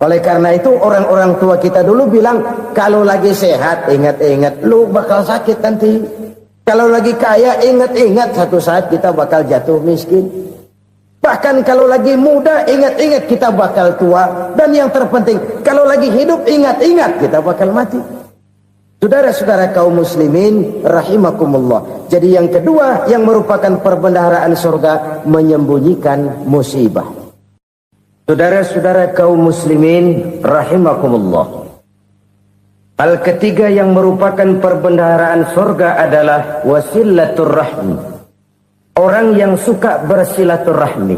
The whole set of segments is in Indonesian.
Oleh karena itu orang-orang tua kita dulu bilang, kalau lagi sehat ingat-ingat lu bakal sakit nanti. Kalau lagi kaya ingat-ingat satu saat kita bakal jatuh miskin. Bahkan kalau lagi muda ingat-ingat kita bakal tua. Dan yang terpenting kalau lagi hidup ingat-ingat kita bakal mati. Saudara-saudara kaum muslimin rahimakumullah. Jadi yang kedua yang merupakan perbendaharaan surga, menyembunyikan musibah. Saudara-saudara kaum muslimin rahimakumullah. Hal ketiga yang merupakan perbendaharaan surga adalah wasilatur rahmi. Orang yang suka bersilaturahmi.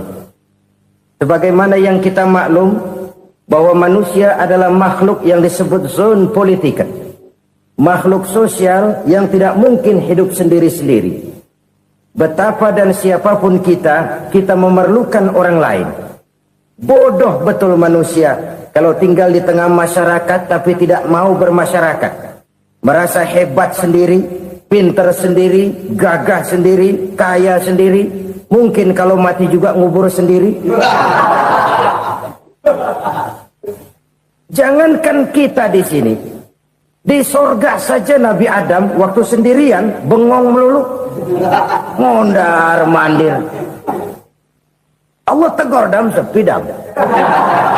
Sebagaimana yang kita maklum bahwa manusia adalah makhluk yang disebut zon politika. Makhluk sosial yang tidak mungkin hidup sendiri-sendiri. Betapa dan siapapun kita memerlukan orang lain. Bodoh betul manusia kalau tinggal di tengah masyarakat tapi tidak mau bermasyarakat. Merasa hebat sendiri, pintar sendiri, gagah sendiri, kaya sendiri. Mungkin kalau mati juga ngubur sendiri. Jangankan kita di sini, di sorga saja Nabi Adam waktu sendirian bengong melulu, mondar mandir. Allah tegur dam sepi dam.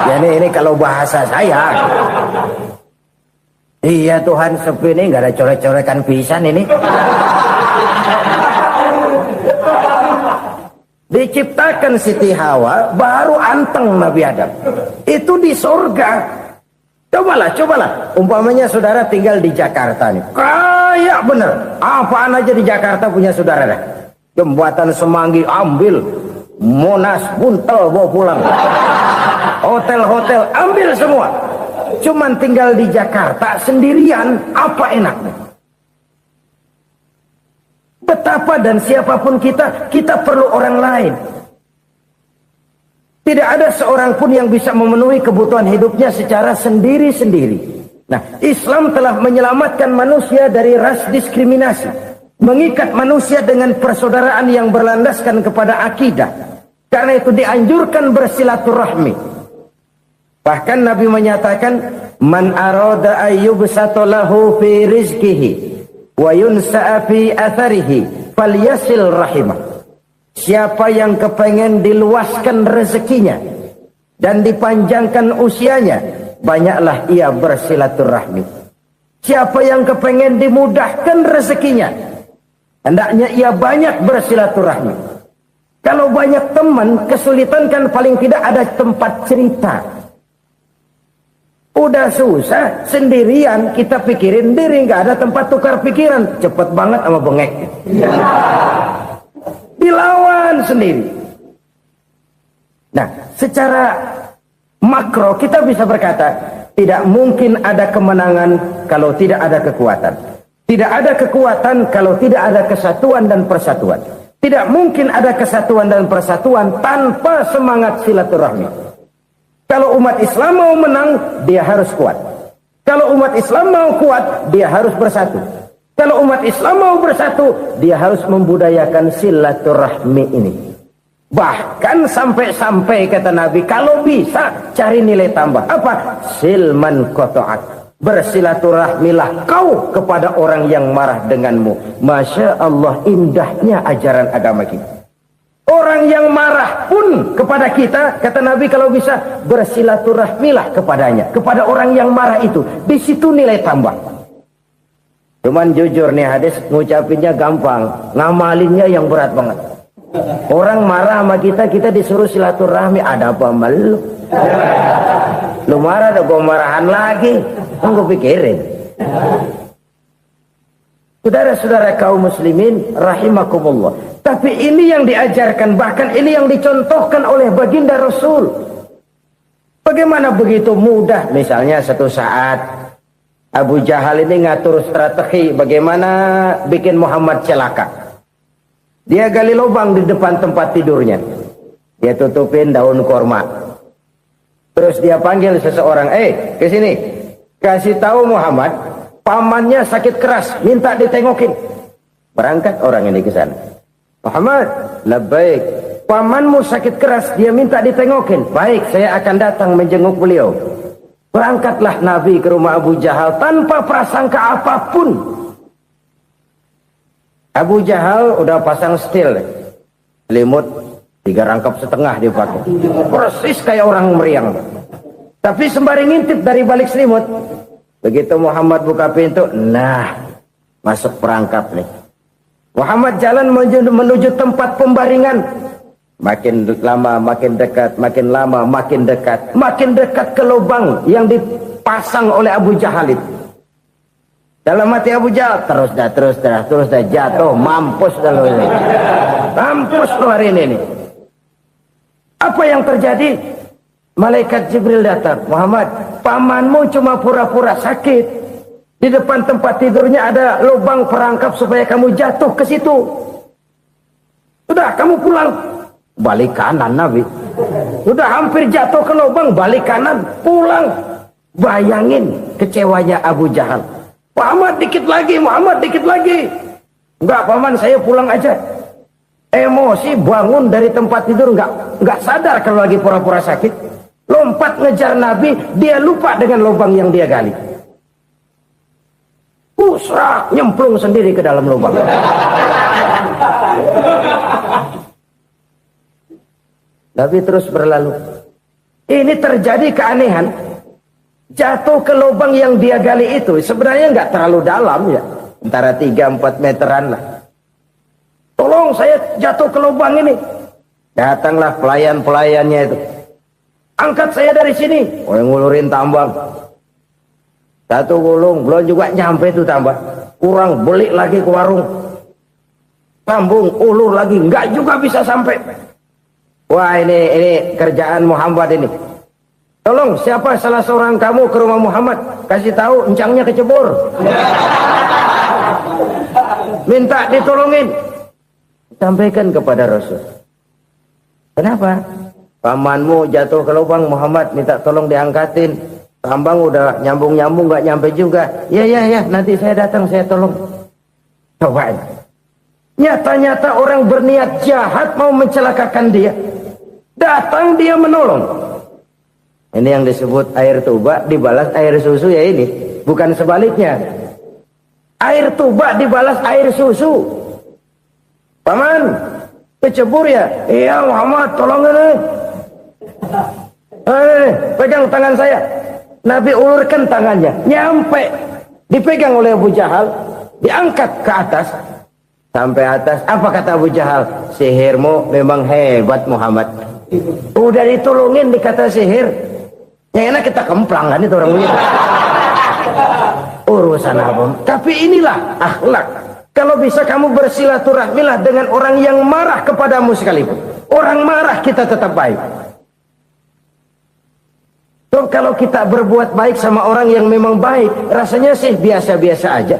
Ya ini kalau bahasa saya. Iya Tuhan sepi ini nggak ada coret-coretan pisan ini. Diciptakan Siti Hawa baru anteng Nabi Adam. Itu di surga. Cobalah. Umpamanya saudara tinggal di Jakarta nih. Kayak bener. Apaan aja di Jakarta punya saudara dah. Jembatan Semanggi ambil. Monas buntel bawa pulang. Hotel-hotel ambil semua. Cuman tinggal di Jakarta sendirian, apa enaknya? Betapa dan siapapun kita perlu orang lain. Tidak ada seorang pun yang bisa memenuhi kebutuhan hidupnya secara sendiri-sendiri. Nah, Islam telah menyelamatkan manusia dari ras diskriminasi, mengikat manusia dengan persaudaraan yang berlandaskan kepada akidah. Karena itu dianjurkan bersilaturahmi. Bahkan Nabi menyatakan, man arada ayyubsata lahu fi rizqihi wa yunsa'a fi atharihi falyasil rahimah. Siapa yang kepengen diluaskan rezekinya dan dipanjangkan usianya, banyaklah ia bersilaturahmi. Siapa yang kepengen dimudahkan rezekinya, hendaknya ia banyak bersilaturahmi. Kalau banyak teman, kesulitan kan paling tidak ada tempat cerita. Udah susah, sendirian kita pikirin diri, nggak ada tempat tukar pikiran. Cepet banget sama bengek. Dilawan sendiri. Nah, secara makro kita bisa berkata, tidak mungkin ada kemenangan kalau tidak ada kekuatan. Tidak ada kekuatan kalau tidak ada kesatuan dan persatuan. Tidak mungkin ada kesatuan dan persatuan tanpa semangat silaturahmi. Kalau umat Islam mau menang, dia harus kuat. Kalau umat Islam mau kuat, dia harus bersatu. Kalau umat Islam mau bersatu, dia harus membudayakan silaturahmi ini. Bahkan sampai-sampai kata Nabi, kalau bisa cari nilai tambah. Apa? Silman qata'at. Bersilaturahmilah kau kepada orang yang marah denganmu. Masya Allah, indahnya ajaran agama kita. Orang yang marah pun kepada kita, kata Nabi, kalau bisa bersilaturahmilah kepadanya, kepada orang yang marah itu. Di situ nilai tambah. Cuman jujur nih hadis, ngucapinnya gampang, ngamalinnya yang berat banget. Orang marah sama kita disuruh silaturahmi, ada apa malu? Lu marah, ada gua marahan lagi. Gue pikirin. Saudara-saudara kaum muslimin rahimakumullah. Tapi ini yang diajarkan, bahkan ini yang dicontohkan oleh baginda Rasul. Bagaimana begitu mudah, misalnya satu saat Abu Jahal ini ngatur strategi bagaimana bikin Muhammad celaka. Dia gali lubang di depan tempat tidurnya. Dia tutupin daun korma. Terus dia panggil seseorang, ke sini. Kasih tahu Muhammad, pamannya sakit keras, minta ditengokin. Berangkat orang ini ke sana. Muhammad, labbaik. Pamanmu sakit keras, dia minta ditengokin. Baik, saya akan datang menjenguk beliau. Berangkatlah Nabi ke rumah Abu Jahal tanpa prasangka apapun. Abu Jahal udah pasang setil, selimut 3 rangkap setengah dipakai, persis kayak orang meriang. Tapi sembari ngintip dari balik selimut, begitu Muhammad buka pintu, nah masuk perangkap nih. Muhammad jalan menuju tempat pembaringan. Makin lama makin dekat, makin lama makin dekat, makin dekat ke lubang yang dipasang oleh Abu Jahal itu. Dalam hati Abu Jahal, terus dah jatuh, mampus dah lo ini. Mampus lo hari ini. Apa yang terjadi? Malaikat Jibril datang. Muhammad, pamanmu cuma pura-pura sakit. Di depan tempat tidurnya ada lubang perangkap supaya kamu jatuh ke situ. Sudah, kamu pulang. Balik kanan Nabi. Sudah hampir jatuh ke lubang, balik kanan, pulang. Bayangin kecewanya Abu Jahal. Muhammad dikit lagi, Muhammad dikit lagi. Enggak paman, saya pulang aja. Emosi bangun dari tempat tidur, enggak sadar kalau lagi pura-pura sakit. Lompat ngejar Nabi, dia lupa dengan lubang yang dia gali. Usrak, nyemplung sendiri ke dalam lubang. Nabi terus berlalu. Ini terjadi keanehan. Jatuh ke lubang yang dia gali itu sebenarnya nggak terlalu dalam ya, antara 3-4 meteran lah. Tolong saya jatuh ke lubang ini. Datanglah pelayan-pelayannya itu. Angkat saya dari sini. Oh, yang ngulurin tambang. 1 gulung, belum juga nyampe itu tambah. Kurang, beli lagi ke warung. Sambung, ulur lagi, nggak juga bisa sampai. Wah, ini kerjaan Muhammad ini. Tolong, siapa salah seorang kamu ke rumah Muhammad, kasih tahu encangnya kecebur. Minta ditolongin. Sampaikan kepada Rasul. Kenapa? Pamanmu jatuh ke lubang, Muhammad minta tolong diangkatin. Tambang udah nyambung-nyambung nggak nyampe juga. Ya, nanti saya datang, saya tolong. Coba. Nyata-nyata orang berniat jahat mau mencelakakan dia. Datang dia menolong. Ini yang disebut air tuba dibalas air susu ya ini. Bukan sebaliknya. Air tuba dibalas air susu. Paman, kecebur ya? Iya Muhammad, tolong ini. Pegang tangan saya. Nabi ulurkan tangannya. Nyampe. Dipegang oleh Abu Jahal. Diangkat ke atas. Sampai atas. Apa kata Abu Jahal? Sihirmu memang hebat Muhammad. Udah ditolongin dikata sihir. Yang enak kita kemplang kan itu orang begitu. Urusan apa? Tapi inilah akhlak. Kalau bisa kamu bersilaturahmilah dengan orang yang marah kepadamu sekalipun. Orang marah kita tetap baik. So, kalau kita berbuat baik sama orang yang memang baik, rasanya sih biasa-biasa aja.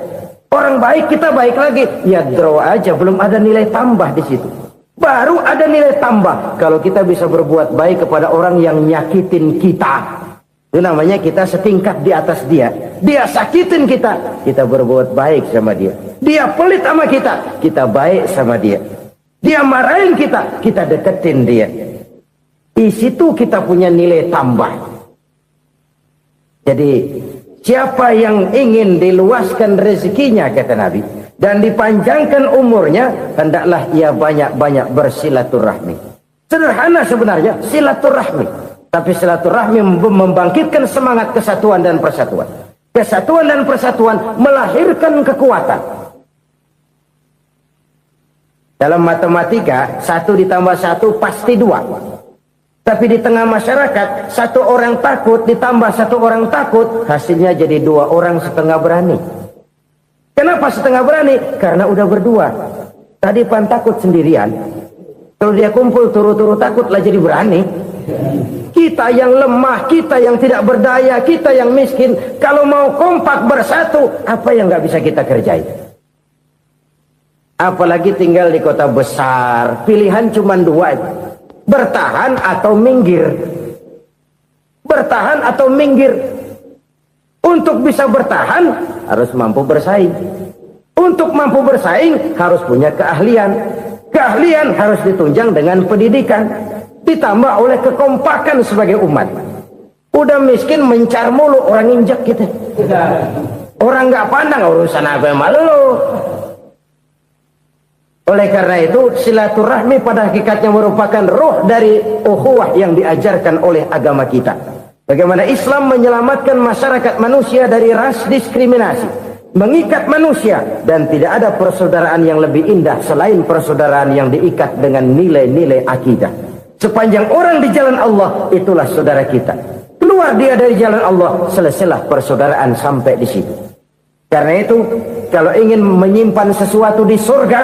Orang baik kita baik lagi. Ya draw aja, belum ada nilai tambah di situ. Baru ada nilai tambah kalau kita bisa berbuat baik kepada orang yang nyakitin kita. Itu namanya kita setingkat di atas dia. Dia sakitin kita, kita berbuat baik sama dia. Dia pelit sama kita, kita baik sama dia. Dia marahin kita, kita deketin dia. Di situ kita punya nilai tambah. Jadi siapa yang ingin diluaskan rezekinya kata Nabi dan dipanjangkan umurnya, hendaklah ia banyak-banyak bersilaturahmi. Sederhana sebenarnya silaturahmi, tapi silaturahmi membangkitkan semangat kesatuan dan persatuan. Kesatuan dan persatuan melahirkan kekuatan. Dalam matematika 1 ditambah 1 pasti 2. Tapi di tengah masyarakat 1 orang takut ditambah 1 orang takut, hasilnya jadi 2 orang setengah berani. Kenapa setengah berani? Karena udah berdua. Tadi pan takut sendirian. Kalau dia kumpul turu-turu takut lah jadi berani. Kita yang lemah, kita yang tidak berdaya, kita yang miskin, kalau mau kompak bersatu, apa yang nggak bisa kita kerjain? Apalagi tinggal di kota besar, pilihan cuma 2. Bertahan atau minggir. Bertahan atau minggir. Untuk bisa bertahan harus mampu bersaing. Untuk mampu bersaing harus punya keahlian. Keahlian harus ditunjang dengan pendidikan, ditambah oleh kekompakan sebagai umat. Udah miskin mencar mulu, orang injek gitu. Orang nggak pandang urusan apa malu. Oleh karena itu silaturahmi pada hakikatnya merupakan ruh dari ukhuwah yang diajarkan oleh agama kita. Bagaimana Islam menyelamatkan masyarakat manusia dari ras diskriminasi, mengikat manusia, dan tidak ada persaudaraan yang lebih indah selain persaudaraan yang diikat dengan nilai-nilai akidah. Sepanjang orang di jalan Allah, itulah saudara kita. Keluar dia dari jalan Allah, selesailah persaudaraan sampai di situ. Karena itu, kalau ingin menyimpan sesuatu di surga,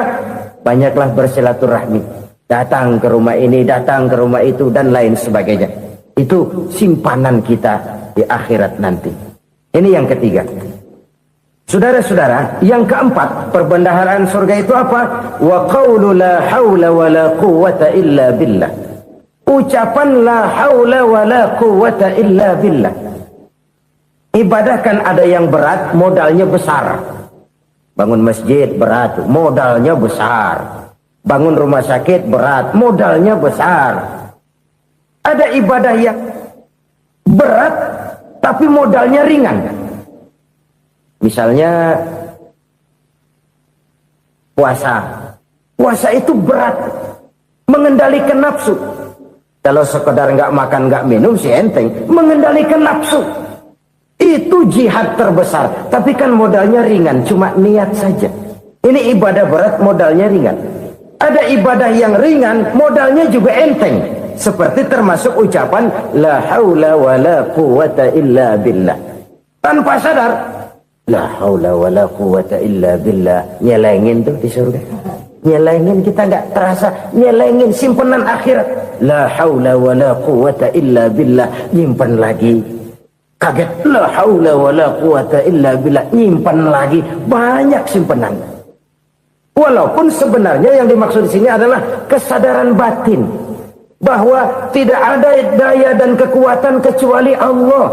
banyaklah bersilaturahmi. Datang ke rumah ini, datang ke rumah itu, dan lain sebagainya. Itu simpanan kita di akhirat nanti. Ini yang ketiga. Saudara-saudara, yang keempat, perbendaharaan surga itu apa? Wa qawlu la hawla wa la quwwata illa billah. Ucapan la haula wa la quwwata illa billah. Ibadah kan ada yang berat, modalnya besar. Bangun masjid berat, modalnya besar. Bangun rumah sakit berat, modalnya besar. Ada ibadah yang berat tapi modalnya ringan. Misalnya puasa. Puasa itu berat, mengendalikan nafsu. Kalau sekedar nggak makan nggak minum sih enteng, mengendalikan nafsu itu jihad terbesar. Tapi kan modalnya ringan, cuma niat saja. Ini ibadah berat, modalnya ringan. Ada ibadah yang ringan, modalnya juga enteng. Seperti termasuk ucapan la haula wa la quwwata illa billah. Tanpa sadar, la haula wa la quwwata illa billah. Nyelengin tuh di surga. Nyelengin, kita nggak terasa. Nyelengin simpenan akhirat. La haula wa la quwwata illa billah. Nyimpan lagi. Kaget. La haula wa la quwwata illa billah. Nyimpan lagi. Banyak simpenan. Walaupun sebenarnya yang dimaksud di sini adalah kesadaran batin. Bahwa tidak ada daya dan kekuatan kecuali Allah.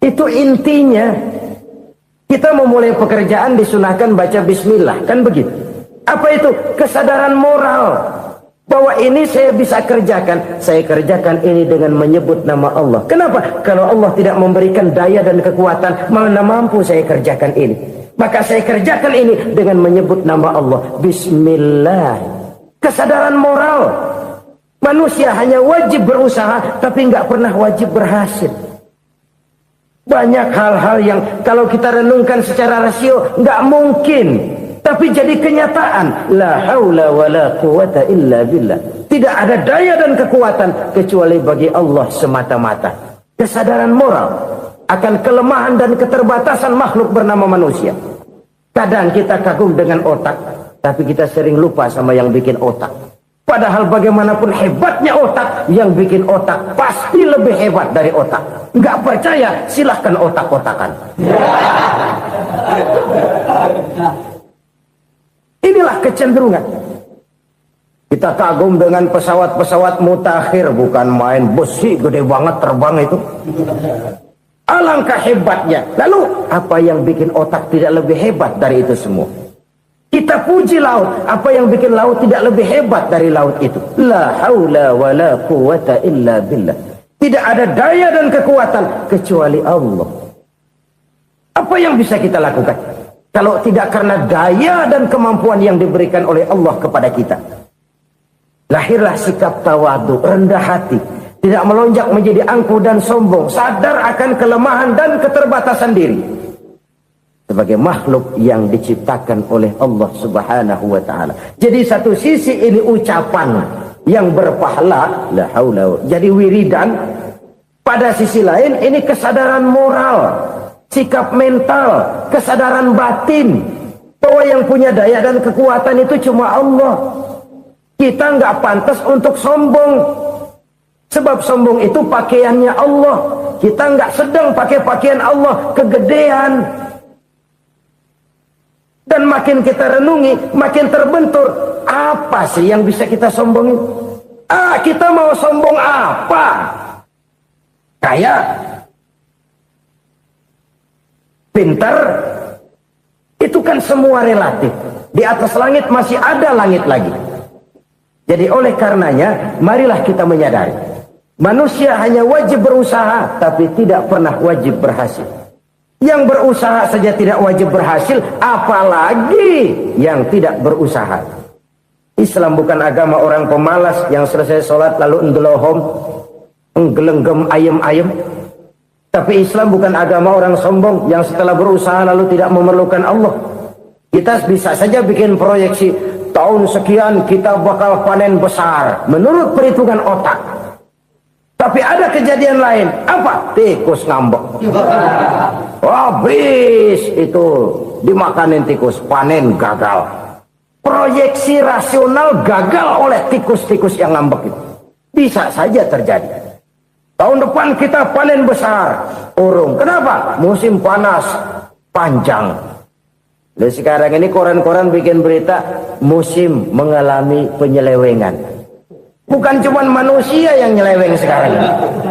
Itu intinya. Kita memulai pekerjaan disunahkan baca bismillah. Kan begitu. Apa itu? Kesadaran moral. Bahwa ini saya bisa kerjakan. Saya kerjakan ini dengan menyebut nama Allah. Kenapa? Kalau Allah tidak memberikan daya dan kekuatan, mana mampu saya kerjakan ini. Maka saya kerjakan ini dengan menyebut nama Allah. Bismillah. Kesadaran moral. Manusia hanya wajib berusaha, tapi nggak pernah wajib berhasil. Banyak hal-hal yang kalau kita renungkan secara rasio, nggak mungkin. Tapi jadi kenyataan. La haula wa la quwwata illa billah. Tidak ada daya dan kekuatan kecuali bagi Allah semata-mata. Kesadaran moral akan kelemahan dan keterbatasan makhluk bernama manusia. Kadang kita kagum dengan otak, tapi kita sering lupa sama yang bikin otak. Padahal bagaimanapun hebatnya otak, yang bikin otak pasti lebih hebat dari otak. Nggak percaya, silahkan otak-otakan. Inilah kecenderungan. Kita kagum dengan pesawat-pesawat mutakhir, bukan main, besi gede banget terbang itu. Alangkah hebatnya. Lalu apa yang bikin otak tidak lebih hebat dari itu semua? Kita puji laut. Apa yang bikin laut tidak lebih hebat dari laut itu? La haula wa la quwwata illa billah. Tidak ada daya dan kekuatan kecuali Allah. Apa yang bisa kita lakukan? Kalau tidak karena daya dan kemampuan yang diberikan oleh Allah kepada kita. Lahirlah sikap tawadu, rendah hati. Tidak melonjak menjadi angkuh dan sombong. Sadar akan kelemahan dan keterbatasan diri. Sebagai makhluk yang diciptakan oleh Allah subhanahu wa ta'ala. Jadi satu sisi ini ucapan yang berpahala. La haula. Jadi wiridan. Pada sisi lain ini kesadaran moral. Sikap mental, kesadaran batin, bahwa yang punya daya dan kekuatan itu cuma Allah. Kita nggak pantas untuk sombong, sebab sombong itu pakaiannya Allah. Kita nggak sedang pakai pakaian Allah, kegedean. Dan makin kita renungi, makin terbentur. Apa sih yang bisa kita sombongin? Kita mau sombong apa? Kaya, pintar, itu kan semua relatif. Di atas langit masih ada langit lagi. Jadi oleh karenanya, marilah kita menyadari Manusia hanya wajib berusaha, tapi tidak pernah wajib berhasil. Yang berusaha saja tidak wajib berhasil, apalagi yang tidak berusaha. Islam bukan agama orang pemalas yang selesai sholat lalu endelohom, enggelenggem ayem-ayem. Tapi Islam bukan agama orang sombong yang setelah berusaha lalu tidak memerlukan Allah. Kita bisa saja bikin proyeksi, tahun sekian kita bakal panen besar menurut perhitungan otak. Tapi ada kejadian lain. Apa? Tikus ngambek. Habis itu dimakanin tikus, panen gagal. Proyeksi rasional gagal oleh tikus-tikus yang ngambek itu. Bisa saja terjadi. Tahun depan kita panen besar. Urung. Kenapa? Musim panas panjang. Dan sekarang ini koran-koran bikin berita musim mengalami penyelewengan. Bukan cuma manusia yang nyeleweng sekarang.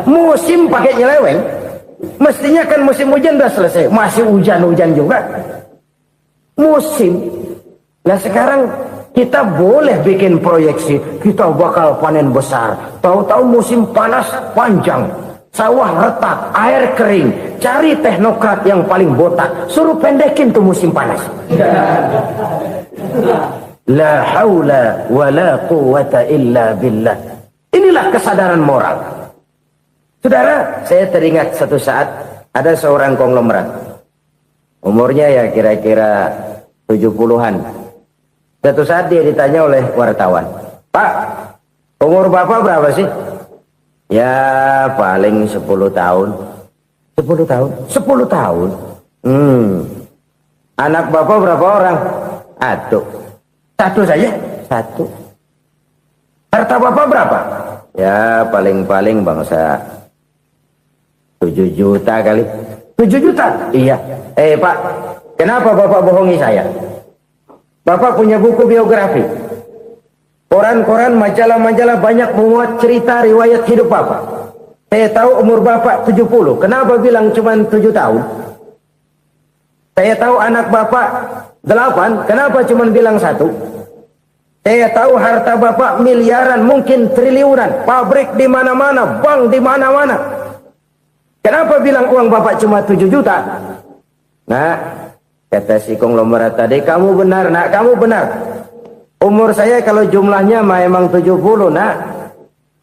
Musim pakai nyeleweng. Mestinya kan musim hujan udah selesai. Masih hujan-hujan juga. Musim. Nah sekarang kita boleh bikin proyeksi. Kita bakal panen besar. Tahu-tahu musim panas panjang. Sawah retak, air kering. Cari teknokrat yang paling botak. Suruh pendekin tuh musim panas. La haula wa la quwata illa billah. Inilah kesadaran moral. Saudara, saya teringat satu saat ada seorang konglomerat. Umurnya ya kira-kira 70-an. Satu saat dia ditanya oleh wartawan, "Pak, umur Bapak berapa sih?" "Ya paling 10 tahun." 10 tahun? 10 tahun? Anak Bapak berapa orang? Aduh. Satu saja? Satu. Harta Bapak berapa? Ya paling-paling bangsa 7 juta kali. 7 juta? Iya. Pak, kenapa Bapak bohongi saya? Bapak punya buku biografi. Koran-koran, majalah-majalah banyak memuat cerita riwayat hidup Bapak. Saya tahu umur Bapak 70. Kenapa bilang cuma 7 tahun? Saya tahu anak Bapak 8. Kenapa cuma bilang 1? Saya tahu harta Bapak miliaran, mungkin triliunan. Pabrik di mana-mana, bank di mana-mana. Kenapa bilang uang Bapak cuma 7 juta? Nah, kata si konglomerat tadi, kamu benar, nak, kamu benar. Umur saya kalau jumlahnya memang 70, nak.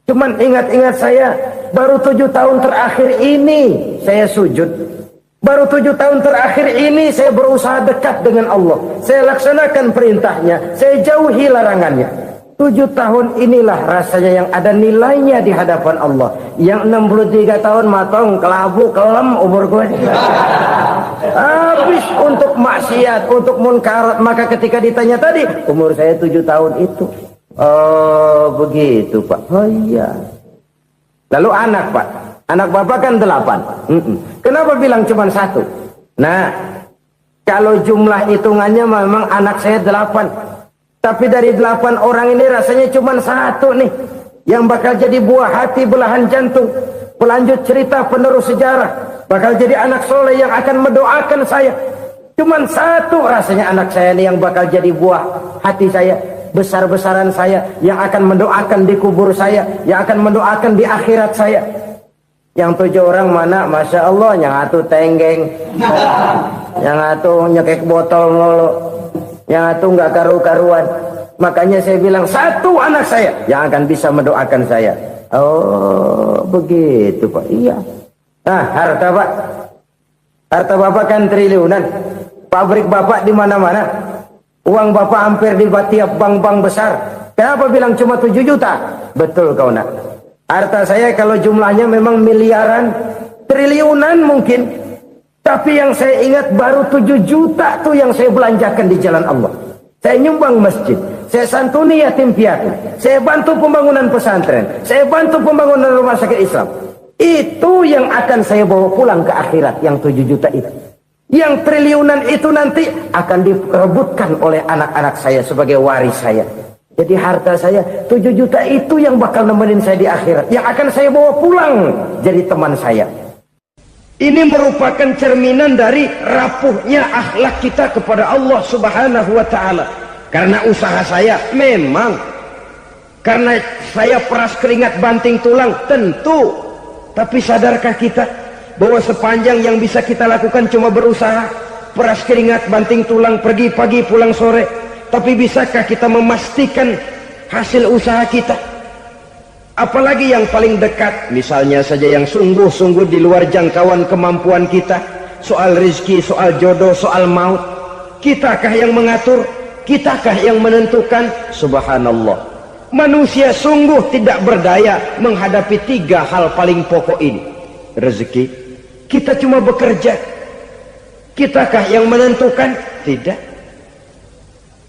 Cuman ingat-ingat saya, baru 7 tahun terakhir ini saya sujud. Baru 7 tahun terakhir ini saya berusaha dekat dengan Allah. Saya laksanakan perintahnya, saya jauhi larangannya. 7 tahun inilah rasanya yang ada nilainya di hadapan Allah. Yang 63 tahun matong, kelabu, kelem umur gue. Habis untuk maksiat, untuk munkarat. Maka ketika ditanya tadi, umur saya 7 tahun itu. Oh begitu Pak. Oh iya. Lalu anak Pak. Anak Bapak kan 8. Kenapa bilang cuma 1? Nah, kalau jumlah hitungannya memang anak saya 8. Tapi dari 8 orang ini rasanya cuma 1 nih. Yang bakal jadi buah hati, belahan jantung. Pelanjut cerita, penerus sejarah. Bakal jadi anak soleh yang akan mendoakan saya. Cuma 1 rasanya anak saya nih yang bakal jadi buah hati saya. Besar-besaran saya. Yang akan mendoakan di kubur saya. Yang akan mendoakan di akhirat saya. Yang 7 orang mana? Masya Allah, yang atu tenggeng, yang atu nyekek botol mulu, yang atu nggak karu-karuan. Makanya saya bilang 1 anak saya yang akan bisa mendoakan saya. Oh begitu Pak. Iya. Nah harta Pak, harta Bapak kan triliunan. Pabrik Bapak di mana-mana. Uang Bapak hampir di tiap bank-bank besar. Kenapa bilang cuma 7 juta? Betul kau nak. Harta saya kalau jumlahnya memang miliaran, triliunan mungkin. Tapi yang saya ingat baru 7 juta tuh yang saya belanjakan di jalan Allah. Saya nyumbang masjid, saya santuni yatim piatu, saya bantu pembangunan pesantren, saya bantu pembangunan rumah sakit Islam. Itu yang akan saya bawa pulang ke akhirat, yang 7 juta itu. Yang triliunan itu nanti akan direbutkan oleh anak-anak saya sebagai waris saya. Jadi harta saya 7 juta itu yang bakal nemenin saya di akhirat. Yang akan saya bawa pulang jadi teman saya. Ini merupakan cerminan dari rapuhnya akhlak kita kepada Allah Subhanahu wa ta'ala. Karena usaha saya memang Karena saya peras keringat banting tulang, tentu. Tapi sadarkah kita bahwa sepanjang yang bisa kita lakukan cuma berusaha, peras keringat banting tulang, pergi pagi pulang sore. Tapi bisakah kita memastikan hasil usaha kita? Apalagi yang paling dekat, misalnya saja yang sungguh-sungguh di luar jangkauan kemampuan kita, soal rezeki, soal jodoh, soal maut. Kitakah yang mengatur? Kitakah yang menentukan? Subhanallah. Manusia sungguh tidak berdaya menghadapi 3 hal paling pokok ini. Rezeki, kita cuma bekerja. Kitakah yang menentukan? Tidak.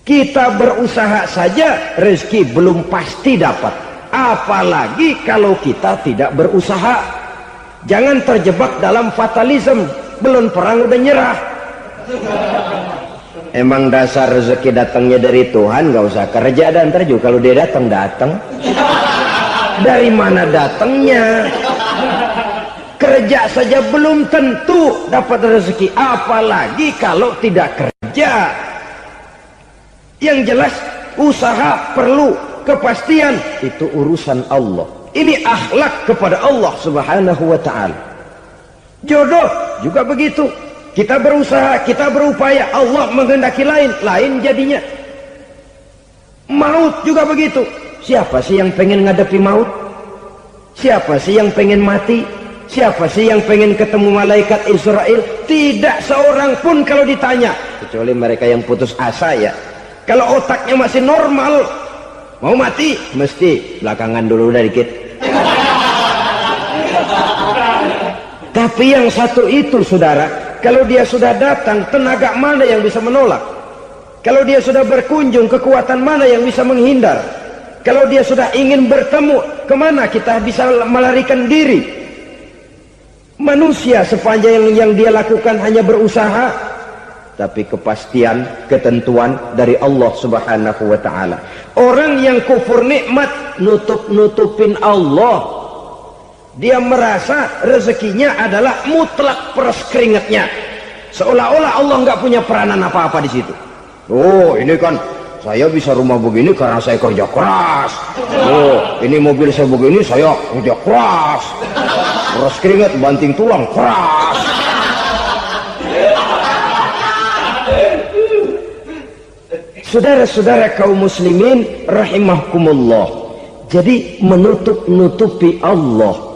Kita berusaha saja, rezeki belum pasti dapat. Apalagi kalau kita tidak berusaha. Jangan terjebak dalam fatalisme. Belum perang udah nyerah. Emang dasar rezeki datangnya dari Tuhan, nggak usah kerja, dan ntar juga kalau dia datang. Dari mana datangnya? Kerja saja belum tentu dapat rezeki, apalagi kalau tidak kerja. Yang jelas usaha perlu kepastian, itu urusan Allah. Ini akhlak kepada Allah Subhanahu wa ta'ala. Jodoh juga begitu. Kita berusaha, kita berupaya, Allah menghendaki lain jadinya. Maut juga begitu. Siapa sih yang pengen ngadepi maut? Siapa sih yang pengen mati? Siapa sih yang pengen ketemu malaikat Israel? Tidak seorang pun kalau ditanya, kecuali mereka yang putus asa ya. Kalau otaknya masih normal, mau mati mesti belakangan dulu udah dikit. Tapi yang satu itu saudara, kalau dia sudah datang, tenaga mana yang bisa menolak? Kalau dia sudah berkunjung, kekuatan mana yang bisa menghindar? Kalau dia sudah ingin bertemu, kemana kita bisa melarikan diri? Manusia sepanjang yang dia lakukan hanya berusaha, tapi kepastian, ketentuan dari Allah Subhanahu wa ta'ala. Orang yang kufur nikmat, nutupin Allah. Dia merasa rezekinya adalah mutlak peras keringatnya, seolah-olah Allah nggak punya peranan apa-apa di situ. Oh, ini kan saya bisa rumah begini karena saya kerja keras. Oh, ini mobil saya begini saya kerja keras. Peras keringat banting tulang keras. Saudara-saudara kaum muslimin rahimahkumullah, jadi menutupi Allah.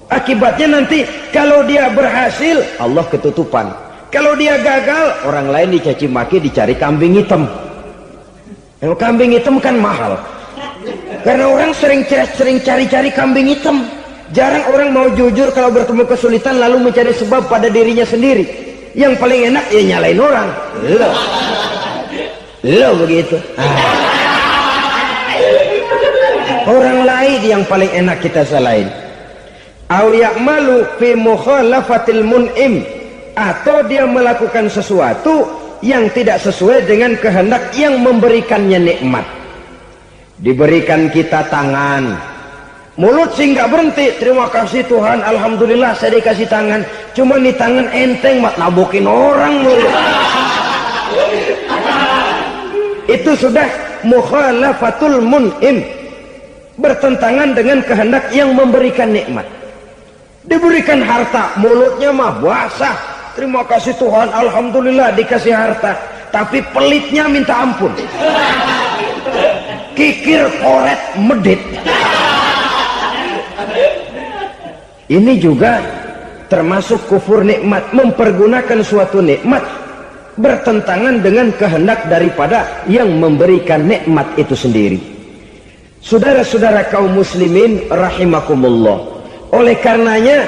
Akibatnya nanti kalau dia berhasil, Allah ketutupan. Kalau dia gagal, orang lain dicaci maki, dicari kambing hitam. Kalau kambing hitam kan mahal, karena orang sering cari-cari kambing hitam. Jarang orang mau jujur kalau bertemu kesulitan lalu mencari sebab pada dirinya sendiri. Yang paling enak ya nyalain orang. Lo begitu. Orang lain yang paling enak kita salahin. Au ya'malu fi mukhalafatil mun'im, atau dia melakukan sesuatu yang tidak sesuai dengan kehendak yang memberikannya nikmat. Diberikan kita tangan, mulut sih nggak berhenti, terima kasih Tuhan, alhamdulillah saya dikasih tangan. Cuma nih tangan enteng mat nabokin orang mulut. Itu sudah mukhalafatul mun'im, bertentangan dengan kehendak yang memberikan nikmat. Diberikan harta, mulutnya mah basah, terima kasih Tuhan, alhamdulillah dikasih harta, tapi pelitnya minta ampun, kikir koret medit. Ini juga termasuk kufur nikmat, mempergunakan suatu nikmat bertentangan dengan kehendak daripada yang memberikan nikmat itu sendiri. Saudara-saudara kaum muslimin rahimakumullah, oleh karenanya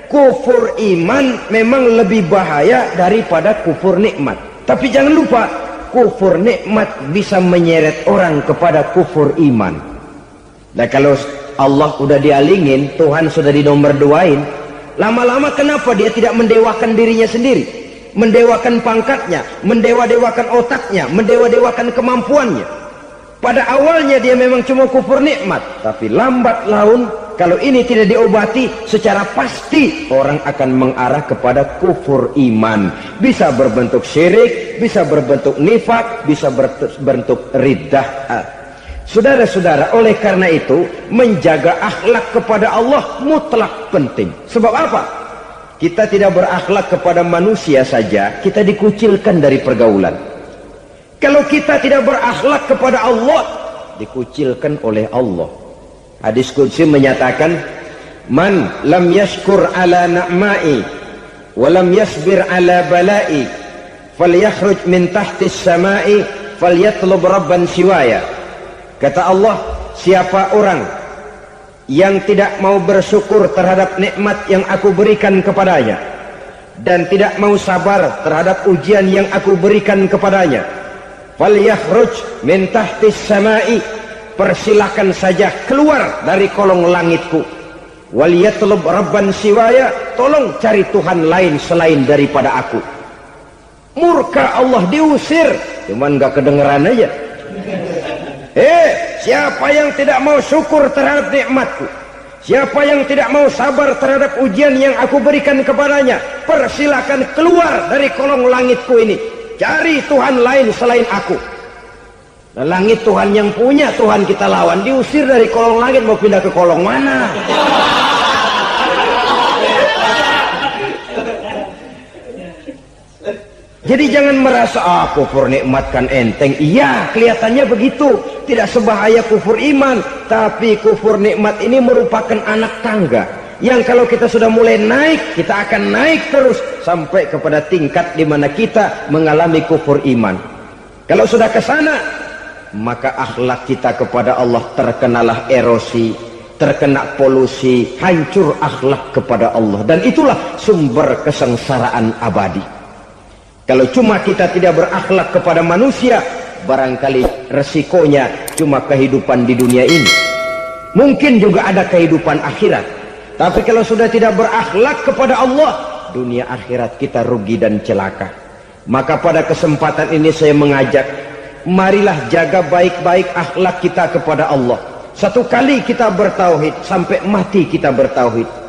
kufur iman memang lebih bahaya daripada kufur nikmat. Tapi jangan lupa, kufur nikmat bisa menyeret orang kepada kufur iman. Nah kalau Allah udah dialingin, Tuhan sudah dinomor duain, lama-lama kenapa dia tidak mendewakan dirinya sendiri, mendewakan pangkatnya, mendewa-dewakan otaknya, mendewa-dewakan kemampuannya? Pada awalnya dia memang cuma kufur nikmat, tapi lambat laun kalau ini tidak diobati secara pasti, orang akan mengarah kepada kufur iman. Bisa berbentuk syirik, bisa berbentuk nifak, bisa berbentuk riddah. Saudara-saudara, oleh karena itu menjaga akhlak kepada Allah mutlak penting. Sebab apa? Kita tidak berakhlak kepada manusia saja, kita dikucilkan dari pergaulan. Kalau kita tidak berakhlak kepada Allah, dikucilkan oleh Allah. Hadis qudsi menyatakan, man lam yashkur ala na'mai wa lam yasbir ala balai falyakhruj min tahtis samai falyatlub rabban siwaya. Kata Allah, siapa orang yang tidak mau bersyukur terhadap nikmat yang aku berikan kepadanya dan tidak mau sabar terhadap ujian yang aku berikan kepadanya, falyakhruj min tahtis samai, persilahkan saja keluar dari kolong langitku, waliyatlub rabban siwaya, tolong cari Tuhan lain selain daripada aku. Murka Allah, diusir, cuman gak kedengeran aja. Siapa yang tidak mau syukur terhadap nikmatku, siapa yang tidak mau sabar terhadap ujian yang aku berikan kepadanya, persilakan keluar dari kolong langitku ini, cari Tuhan lain selain aku. Nah, langit Tuhan yang punya, Tuhan kita lawan, diusir dari kolong langit, mau pindah ke kolong mana? Jadi jangan merasa kufur nikmat kan enteng. Iya, kelihatannya begitu, tidak sebahaya kufur iman. Tapi kufur nikmat ini merupakan anak tangga yang kalau kita sudah mulai naik, kita akan naik terus sampai kepada tingkat di mana kita mengalami kufur iman. Kalau sudah ke sana, maka akhlak kita kepada Allah terkenalah erosi, terkena polusi, hancur akhlak kepada Allah, dan itulah sumber kesengsaraan abadi. Kalau cuma kita tidak berakhlak kepada manusia, barangkali resikonya cuma kehidupan di dunia ini. Mungkin juga ada kehidupan akhirat. Tapi kalau sudah tidak berakhlak kepada Allah, dunia akhirat kita rugi dan celaka. Maka pada kesempatan ini saya mengajak, marilah jaga baik-baik akhlak kita kepada Allah. Satu kali kita bertauhid, sampai mati kita bertauhid.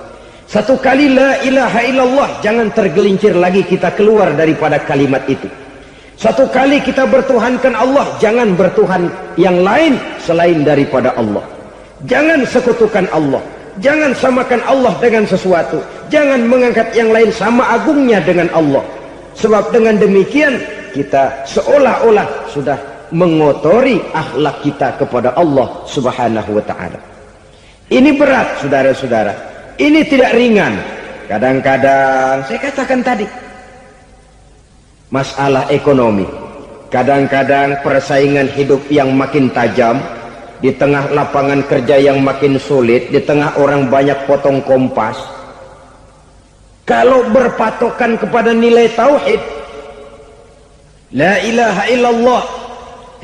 Satu kali la ilaha illallah, jangan tergelincir lagi kita keluar daripada kalimat itu. Satu kali kita bertuhankan Allah, jangan bertuhan yang lain selain daripada Allah. Jangan sekutukan Allah, jangan samakan Allah dengan sesuatu, jangan mengangkat yang lain sama agungnya dengan Allah. Sebab dengan demikian kita seolah-olah sudah mengotori akhlak kita kepada Allah subhanahu wa ta'ala. Ini berat, saudara-saudara. Ini tidak ringan. Kadang-kadang saya katakan tadi, masalah ekonomi, kadang-kadang persaingan hidup yang makin tajam, di tengah lapangan kerja yang makin sulit, di tengah orang banyak potong kompas. Kalau berpatokan kepada nilai tauhid, la ilaha illallah,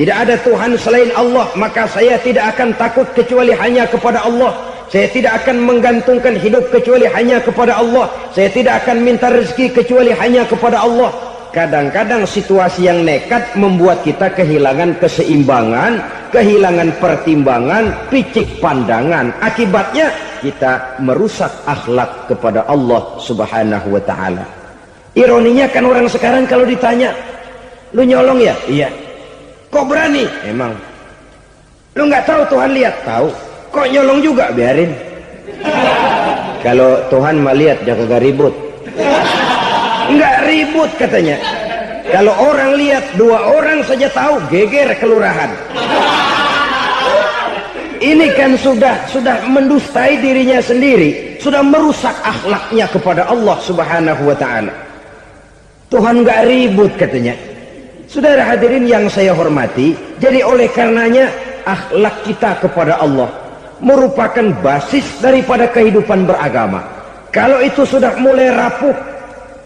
tidak ada Tuhan selain Allah, maka saya tidak akan takut kecuali hanya kepada Allah. Saya tidak akan menggantungkan hidup kecuali hanya kepada Allah. Saya tidak akan minta rezeki kecuali hanya kepada Allah. Kadang-kadang situasi yang nekat membuat kita kehilangan keseimbangan, kehilangan pertimbangan, picik pandangan. Akibatnya kita merusak akhlak kepada Allah subhanahu wa ta'ala. Ironinya kan orang sekarang kalau ditanya, lu nyolong ya? Iya. Kok berani? Emang. Lu nggak tahu Tuhan lihat? Tahu. Kok nyolong juga? Biarin. Kalau Tuhan mah lihat, dia kagak ribut. Enggak ribut katanya. Kalau orang lihat, 2 orang saja tahu, geger kelurahan. Ini kan sudah mendustai dirinya sendiri, sudah merusak akhlaknya kepada Allah subhanahu wa ta'ala. Tuhan enggak ribut katanya. Saudara hadirin yang saya hormati, jadi oleh karenanya akhlak kita kepada Allah merupakan basis daripada kehidupan beragama. Kalau itu sudah mulai rapuh,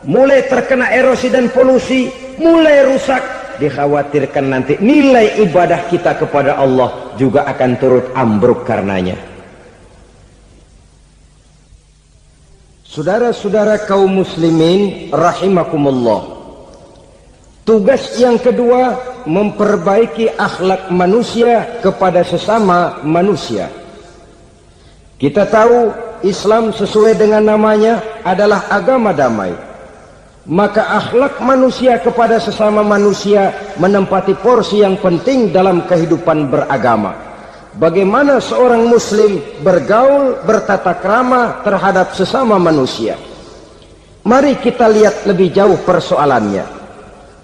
mulai terkena erosi dan polusi, mulai rusak, dikhawatirkan nanti nilai ibadah kita kepada Allah juga akan turut ambruk karenanya. Saudara-saudara kaum muslimin rahimakumullah, tugas yang kedua memperbaiki akhlak manusia kepada sesama manusia. Kita tahu Islam sesuai dengan namanya adalah agama damai. Maka akhlak manusia kepada sesama manusia menempati porsi yang penting dalam kehidupan beragama. bagaimana seorang muslim bergaul bertata krama terhadap sesama manusia. Mari kita lihat lebih jauh persoalannya.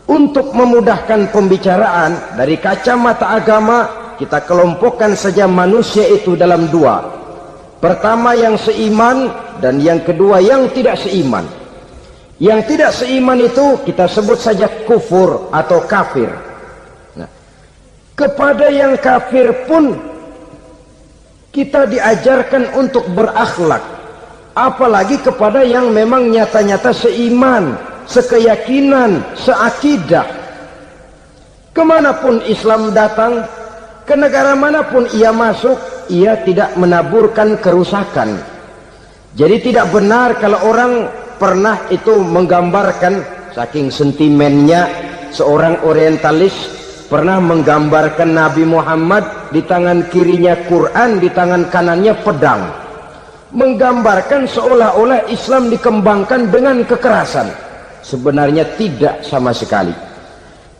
Untuk memudahkan pembicaraan dari kacamata agama, kita kelompokkan saja manusia itu dalam dua. Pertama yang seiman, dan yang kedua yang tidak seiman. Yang tidak seiman itu kita sebut saja kufur atau kafir. Nah, kepada yang kafir pun kita diajarkan untuk berakhlak, apalagi kepada yang memang nyata-nyata seiman, sekeyakinan, seakidah. Kemanapun Islam datang, ke negara manapun ia masuk, ia tidak menaburkan kerusakan. Jadi tidak benar kalau orang pernah itu menggambarkan, saking sentimennya seorang orientalis pernah menggambarkan Nabi Muhammad di tangan kirinya Quran, di tangan kanannya pedang, menggambarkan seolah-olah Islam dikembangkan dengan kekerasan. Sebenarnya tidak sama sekali.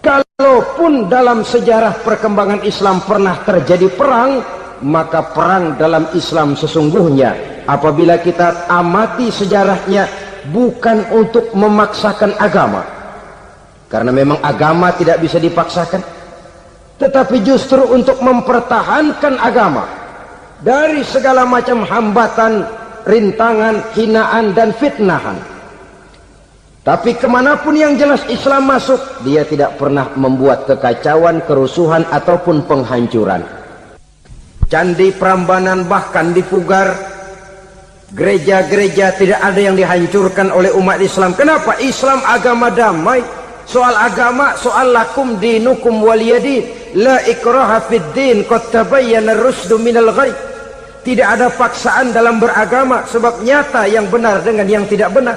Kalaupun dalam sejarah perkembangan Islam pernah terjadi perang, maka perang dalam Islam sesungguhnya, apabila kita amati sejarahnya, bukan untuk memaksakan agama, karena memang agama tidak bisa dipaksakan, tetapi justru untuk mempertahankan agama dari segala macam hambatan, rintangan, hinaan, dan fitnahan. Tapi kemanapun yang jelas Islam masuk, dia tidak pernah membuat kekacauan, kerusuhan, ataupun penghancuran. Candi Prambanan bahkan dipugar, gereja-gereja tidak ada yang dihancurkan oleh umat Islam. Kenapa? Islam agama damai. Soal agama, soal lakum dinukum waliyadin, la ikraha fid din, qad tabayyana ar-rusdu minal ghayy. Tidak ada paksaan dalam beragama, sebab nyata yang benar dengan yang tidak benar.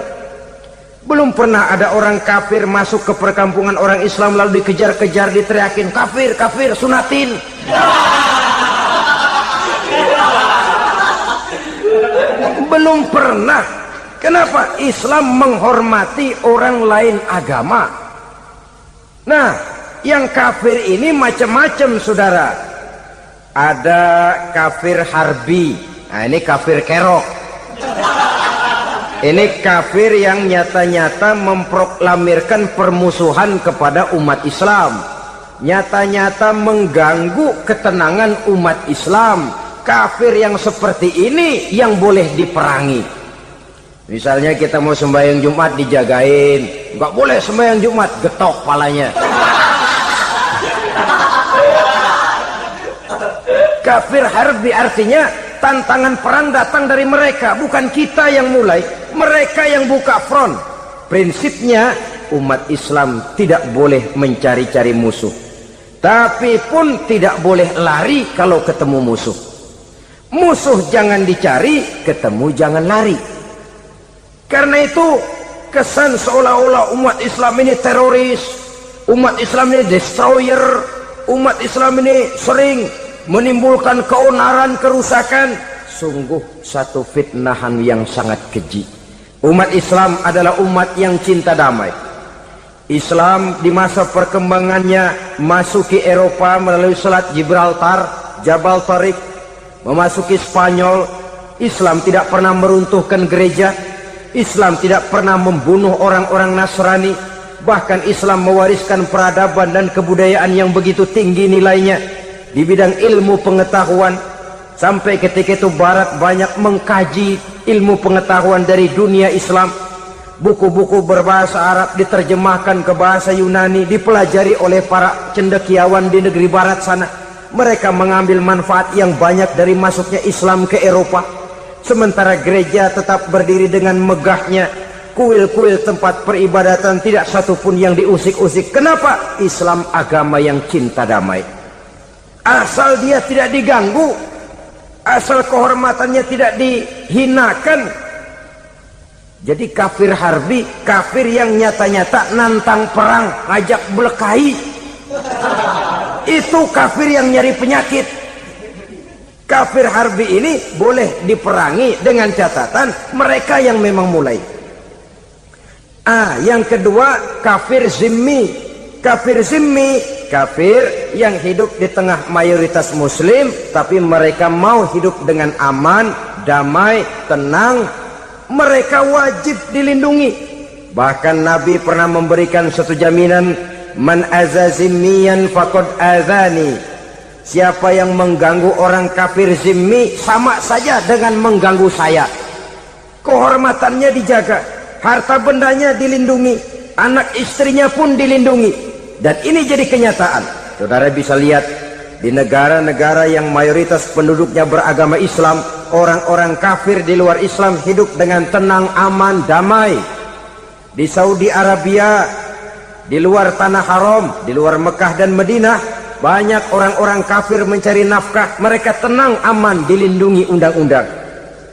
Belum pernah ada orang kafir masuk ke perkampungan orang Islam lalu dikejar-kejar, diteriakin kafir, kafir, sunatin. Belum pernah. Kenapa? Islam menghormati orang lain agama. Nah, yang kafir ini macam-macam, saudara. Ada kafir harbi. Nah, ini kafir kerok. Ini kafir yang nyata-nyata memproklamirkan permusuhan kepada umat Islam, nyata-nyata mengganggu ketenangan umat Islam. Kafir yang seperti ini yang boleh diperangi. Misalnya kita mau sembahyang Jumat dijagain, nggak boleh sembahyang Jumat, getok palanya. Kafir harbi artinya tantangan perang datang dari mereka, bukan kita yang mulai. Mereka yang buka front. Prinsipnya umat Islam tidak boleh mencari-cari musuh, tapi pun tidak boleh lari kalau ketemu musuh. Musuh jangan dicari, ketemu jangan lari. Karena itu kesan seolah-olah umat Islam ini teroris, umat Islam ini destroyer, umat Islam ini sering menimbulkan keonaran, kerusakan. Sungguh satu fitnahan yang sangat keji. Umat Islam adalah umat yang cinta damai. Islam di masa perkembangannya masuki Eropa melalui Selat Gibraltar, Jabal Tariq, memasuki Spanyol. Islam tidak pernah meruntuhkan gereja. Islam tidak pernah membunuh orang-orang Nasrani. Bahkan Islam mewariskan peradaban dan kebudayaan yang begitu tinggi nilainya di bidang ilmu pengetahuan. Sampai ketika itu Barat banyak mengkaji ilmu pengetahuan dari dunia Islam. Buku-buku berbahasa Arab diterjemahkan ke bahasa Yunani, dipelajari oleh para cendekiawan di negeri Barat sana. Mereka mengambil manfaat yang banyak dari masuknya Islam ke Eropa. Sementara gereja tetap berdiri dengan megahnya. Kuil-kuil tempat peribadatan tidak satupun yang diusik-usik. Kenapa? Islam agama yang cinta damai. Asal dia tidak diganggu, asal kehormatannya tidak dihinakan. Jadi kafir harbi, kafir yang nyata-nyata nantang perang, ngajak berkelahi. Itu kafir yang nyari penyakit. Kafir harbi ini boleh diperangi dengan catatan mereka yang memang mulai. Yang kedua kafir zimmi. Kafir zimmi kafir yang hidup di tengah mayoritas muslim, tapi mereka mau hidup dengan aman, damai, tenang. Mereka wajib dilindungi. Bahkan Nabi pernah memberikan satu jaminan, man azazimiyan faqad azani. Siapa yang mengganggu orang kafir zimmi sama saja dengan mengganggu saya. Kehormatannya dijaga, harta bendanya dilindungi, anak istrinya pun dilindungi. Dan ini jadi kenyataan. Saudara bisa lihat di negara-negara yang mayoritas penduduknya beragama Islam, orang-orang kafir di luar Islam hidup dengan tenang, aman, damai. Di Saudi Arabia, di luar tanah haram, di luar Mekah dan Madinah, banyak orang-orang kafir mencari nafkah. Mereka tenang, aman, dilindungi undang-undang.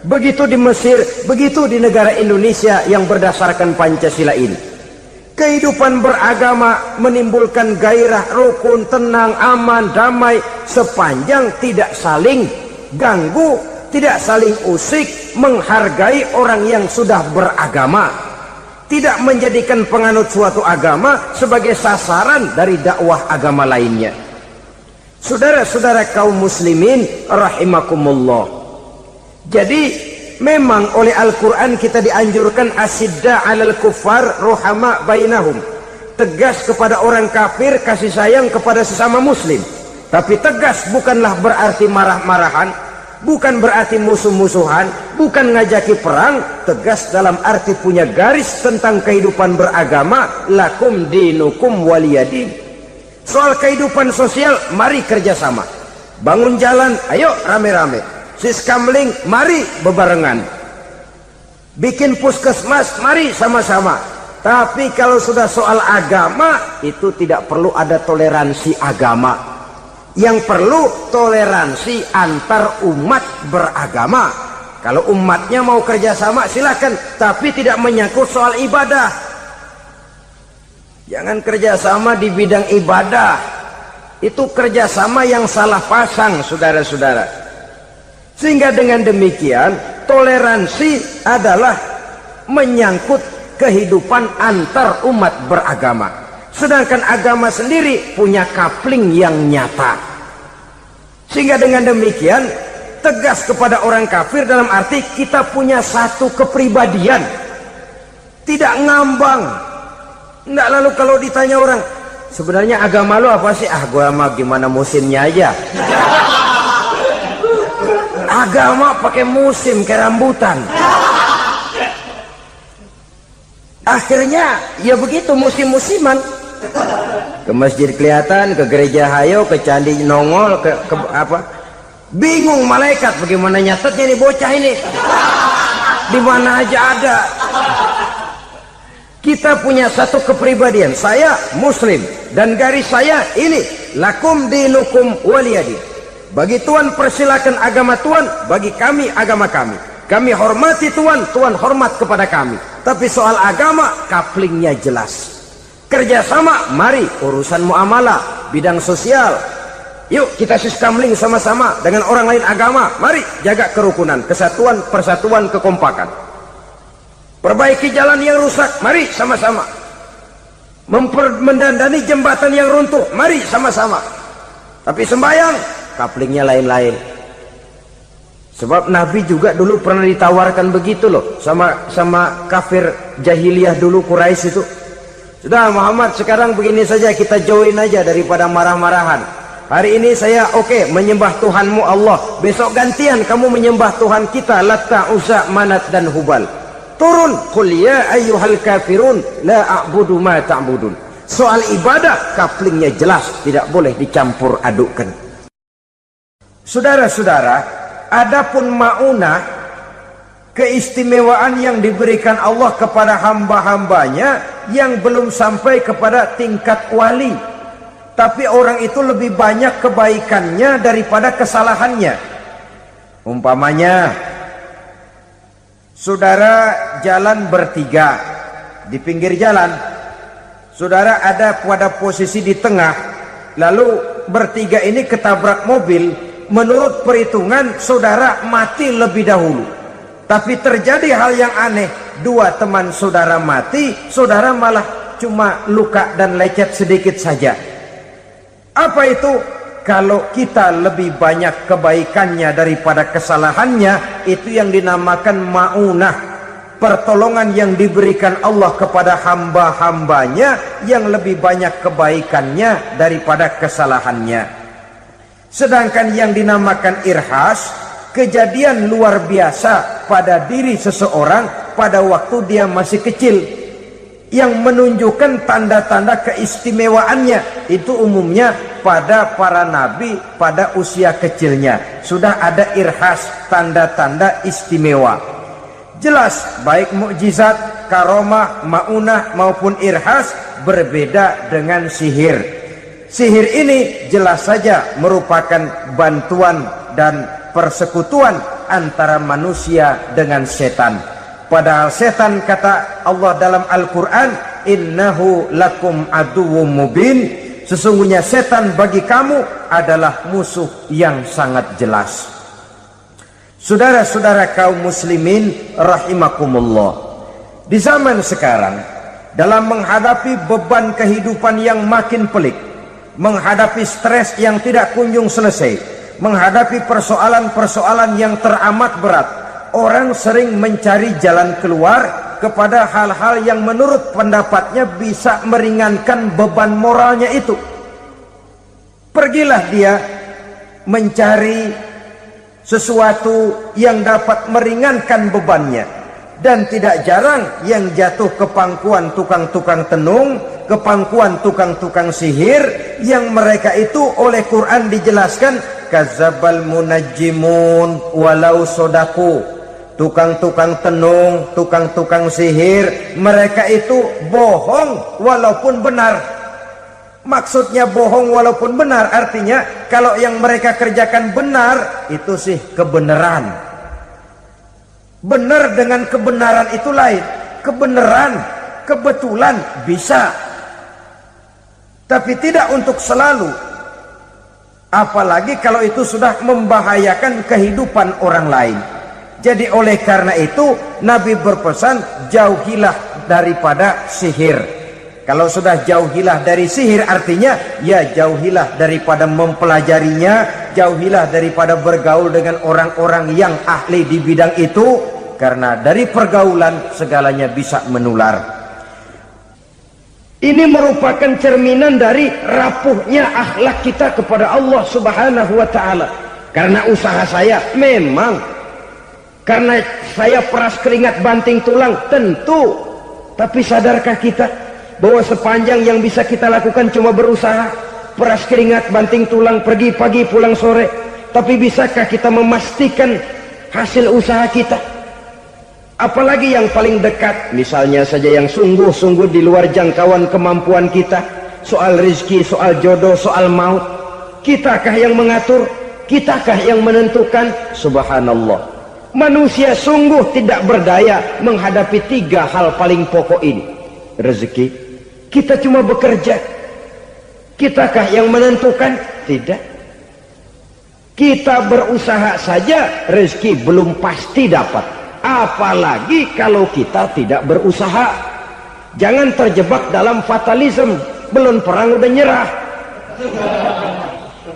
Begitu di Mesir, begitu di negara Indonesia yang berdasarkan Pancasila ini. Kehidupan beragama menimbulkan gairah, rukun, tenang, aman, damai, sepanjang tidak saling ganggu, tidak saling usik, menghargai orang yang sudah beragama, tidak menjadikan penganut suatu agama sebagai sasaran dari dakwah agama lainnya. Saudara-saudara kaum muslimin rahimakumullah. Jadi memang oleh Al-Quran kita dianjurkan asidda alal kuffar ruhama bainahum. Tegas kepada orang kafir, kasih sayang kepada sesama muslim. Tapi tegas bukanlah berarti marah-marahan, bukan berarti musuh-musuhan, bukan ngajaki perang. Tegas dalam arti punya garis tentang kehidupan beragama, lakum dinukum waliyadin. Soal kehidupan sosial, mari kerjasama. Bangun jalan, ayo rame-rame. Siskamling, mari bebarengan. Bikin puskesmas, mari sama-sama. Tapi kalau sudah soal agama, itu tidak perlu ada toleransi agama. Yang perlu toleransi antar umat beragama. Kalau umatnya mau kerjasama silakan, tapi tidak menyangkut soal ibadah. Jangan kerjasama di bidang ibadah. Itu kerjasama yang salah pasang, saudara-saudara. Sehingga dengan demikian toleransi adalah menyangkut kehidupan antar umat beragama. Sedangkan agama sendiri punya kapling yang nyata. Sehingga dengan demikian tegas kepada orang kafir dalam arti kita punya satu kepribadian. Tidak ngambang. Enggak, lalu kalau ditanya orang, sebenarnya agama lu apa sih? Ah, gua mah gimana musimnya aja. Agama pakai musim kayak rambutan. Akhirnya ya begitu, musim-musiman. Ke masjid kelihatan, ke gereja hayo, ke candi nongol, ke apa? Bingung malaikat bagaimana nyatetnya nih bocah ini. Di mana aja ada. Kita punya satu kepribadian. Saya muslim dan garis saya ini, lakum dinukum waliyadin. Bagi Tuhan persilakan agama Tuhan, bagi kami agama kami. Kami hormati Tuhan, Tuhan hormat kepada kami. Tapi soal agama, kaplingnya jelas. Kerjasama, mari urusan muamalah, bidang sosial. Yuk kita siskamling sama-sama dengan orang lain agama. Mari jaga kerukunan, kesatuan, persatuan, kekompakan. Perbaiki jalan yang rusak, mari sama-sama. Mendandani jembatan yang runtuh, mari sama-sama. Tapi sembahyang, kaplingnya lain-lain. Sebab Nabi juga dulu pernah ditawarkan begitu loh sama kafir jahiliyah dulu, Quraisy itu. Sudah Muhammad, sekarang begini saja, kita join aja daripada marah-marahan. Hari ini saya oke menyembah Tuhanmu Allah, besok gantian kamu menyembah Tuhan kita Latta, Uzza, Manat dan Hubal. Turun, qul ya ayyuhal kafirun la a'budu ma ta'budun. Soal ibadah kaplingnya jelas, tidak boleh dicampur adukkan. Saudara-saudara, adapun maunah, keistimewaan yang diberikan Allah kepada hamba-hambanya yang belum sampai kepada tingkat wali. Tapi orang itu lebih banyak kebaikannya daripada kesalahannya. Umpamanya, saudara jalan bertiga di pinggir jalan. Saudara ada pada posisi di tengah, lalu bertiga ini ketabrak mobil. Menurut perhitungan saudara mati lebih dahulu. Tapi terjadi hal yang aneh, dua teman saudara mati, saudara malah cuma luka dan lecet sedikit saja. Apa itu? Kalau kita lebih banyak kebaikannya daripada kesalahannya, itu yang dinamakan ma'unah, pertolongan yang diberikan Allah kepada hamba-hambanya yang lebih banyak kebaikannya daripada kesalahannya. Sedangkan yang dinamakan irhas, kejadian luar biasa pada diri seseorang pada waktu dia masih kecil, yang menunjukkan tanda-tanda keistimewaannya. Itu umumnya pada para nabi pada usia kecilnya sudah ada irhas, tanda-tanda istimewa. Jelas baik mukjizat, karomah, maunah maupun irhas berbeda dengan sihir. Sihir ini jelas saja merupakan bantuan dan persekutuan antara manusia dengan setan. Padahal setan, kata Allah dalam Al-Quran, innahu lakum aduwwum mubin, sesungguhnya setan bagi kamu adalah musuh yang sangat jelas. Saudara-saudara kaum muslimin rahimakumullah, di zaman sekarang dalam menghadapi beban kehidupan yang makin pelik, menghadapi stres yang tidak kunjung selesai, menghadapi persoalan-persoalan yang teramat berat, orang sering mencari jalan keluar kepada hal-hal yang menurut pendapatnya bisa meringankan beban moralnya itu. Pergilah dia mencari sesuatu yang dapat meringankan bebannya. Dan tidak jarang yang jatuh ke pangkuan tukang-tukang tenung, ke pangkuan tukang-tukang sihir, yang mereka itu oleh Quran dijelaskan kadzabal munajjimun walau sodaku. Tukang-tukang tenung, tukang-tukang sihir, mereka itu bohong walaupun benar. Maksudnya bohong walaupun benar, artinya kalau yang mereka kerjakan benar, itu sih kebenaran. Benar dengan kebenaran itu lain. Kebenaran, kebetulan bisa, tapi tidak untuk selalu. Apalagi kalau itu sudah membahayakan kehidupan orang lain. Jadi oleh karena itu Nabi berpesan, jauhilah daripada sihir. Kalau sudah jauhilah dari sihir, artinya ya jauhilah daripada mempelajarinya, jauhilah daripada bergaul dengan orang-orang yang ahli di bidang itu, karena dari pergaulan segalanya bisa menular. Ini merupakan cerminan dari rapuhnya akhlak kita kepada Allah Subhanahu wa taala. Karena usaha saya memang, karena saya peras keringat banting tulang, tentu. Tapi sadarkah kita bahwa sepanjang yang bisa kita lakukan cuma berusaha, peras keringat banting tulang, pergi pagi pulang sore. Tapi bisakah kita memastikan hasil usaha kita? Apalagi yang paling dekat, misalnya saja yang sungguh-sungguh di luar jangkauan kemampuan kita, soal rezeki, soal jodoh, soal maut. Kitakah yang mengatur? Kitakah yang menentukan? Subhanallah. Manusia sungguh tidak berdaya menghadapi 3 hal paling pokok ini. Rezeki, kita cuma bekerja. Kitakah yang menentukan? Tidak. Kita berusaha saja, rezeki belum pasti dapat. Apalagi kalau kita tidak berusaha. Jangan terjebak dalam fatalisme. Belum perang udah nyerah.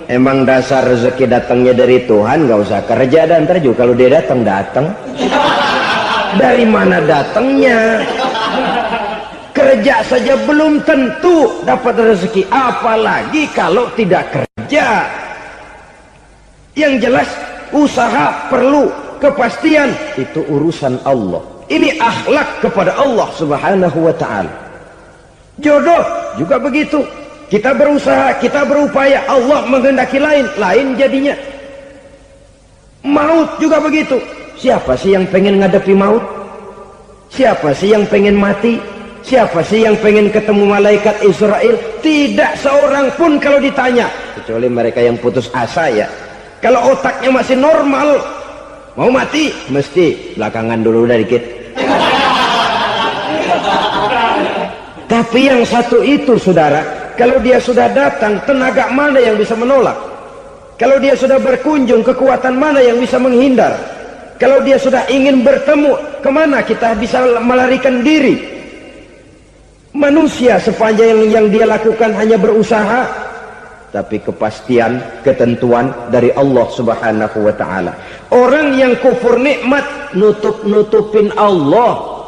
Emang dasar rezeki datangnya dari Tuhan, gak usah kerja, dan ntar juga kalau dia datang. Dari mana datangnya? Kerja saja belum tentu dapat rezeki, apalagi kalau tidak kerja. Yang jelas usaha perlu kepastian, itu urusan Allah. Ini akhlak kepada Allah Subhanahu wa taala. Jodoh juga begitu. Kita berusaha, kita berupaya, Allah menghendaki lain jadinya. Maut juga begitu. Siapa sih yang pengen ngadepi maut? Siapa sih yang pengen mati? Siapa sih yang pengen ketemu malaikat Israel? Tidak seorang pun kalau ditanya, kecuali mereka yang putus asa ya. Kalau otaknya masih normal, mau mati mesti belakangan dulu udah dikit. Tapi yang satu itu, saudara, kalau dia sudah datang, tenaga mana yang bisa menolak? Kalau dia sudah berkunjung, kekuatan mana yang bisa menghindar? Kalau dia sudah ingin bertemu, kemana kita bisa melarikan diri? Manusia sepanjang yang dia lakukan hanya berusaha, tapi kepastian, ketentuan dari Allah Subhanahu wa taala. Orang yang kufur nikmat nutup-nutupin Allah.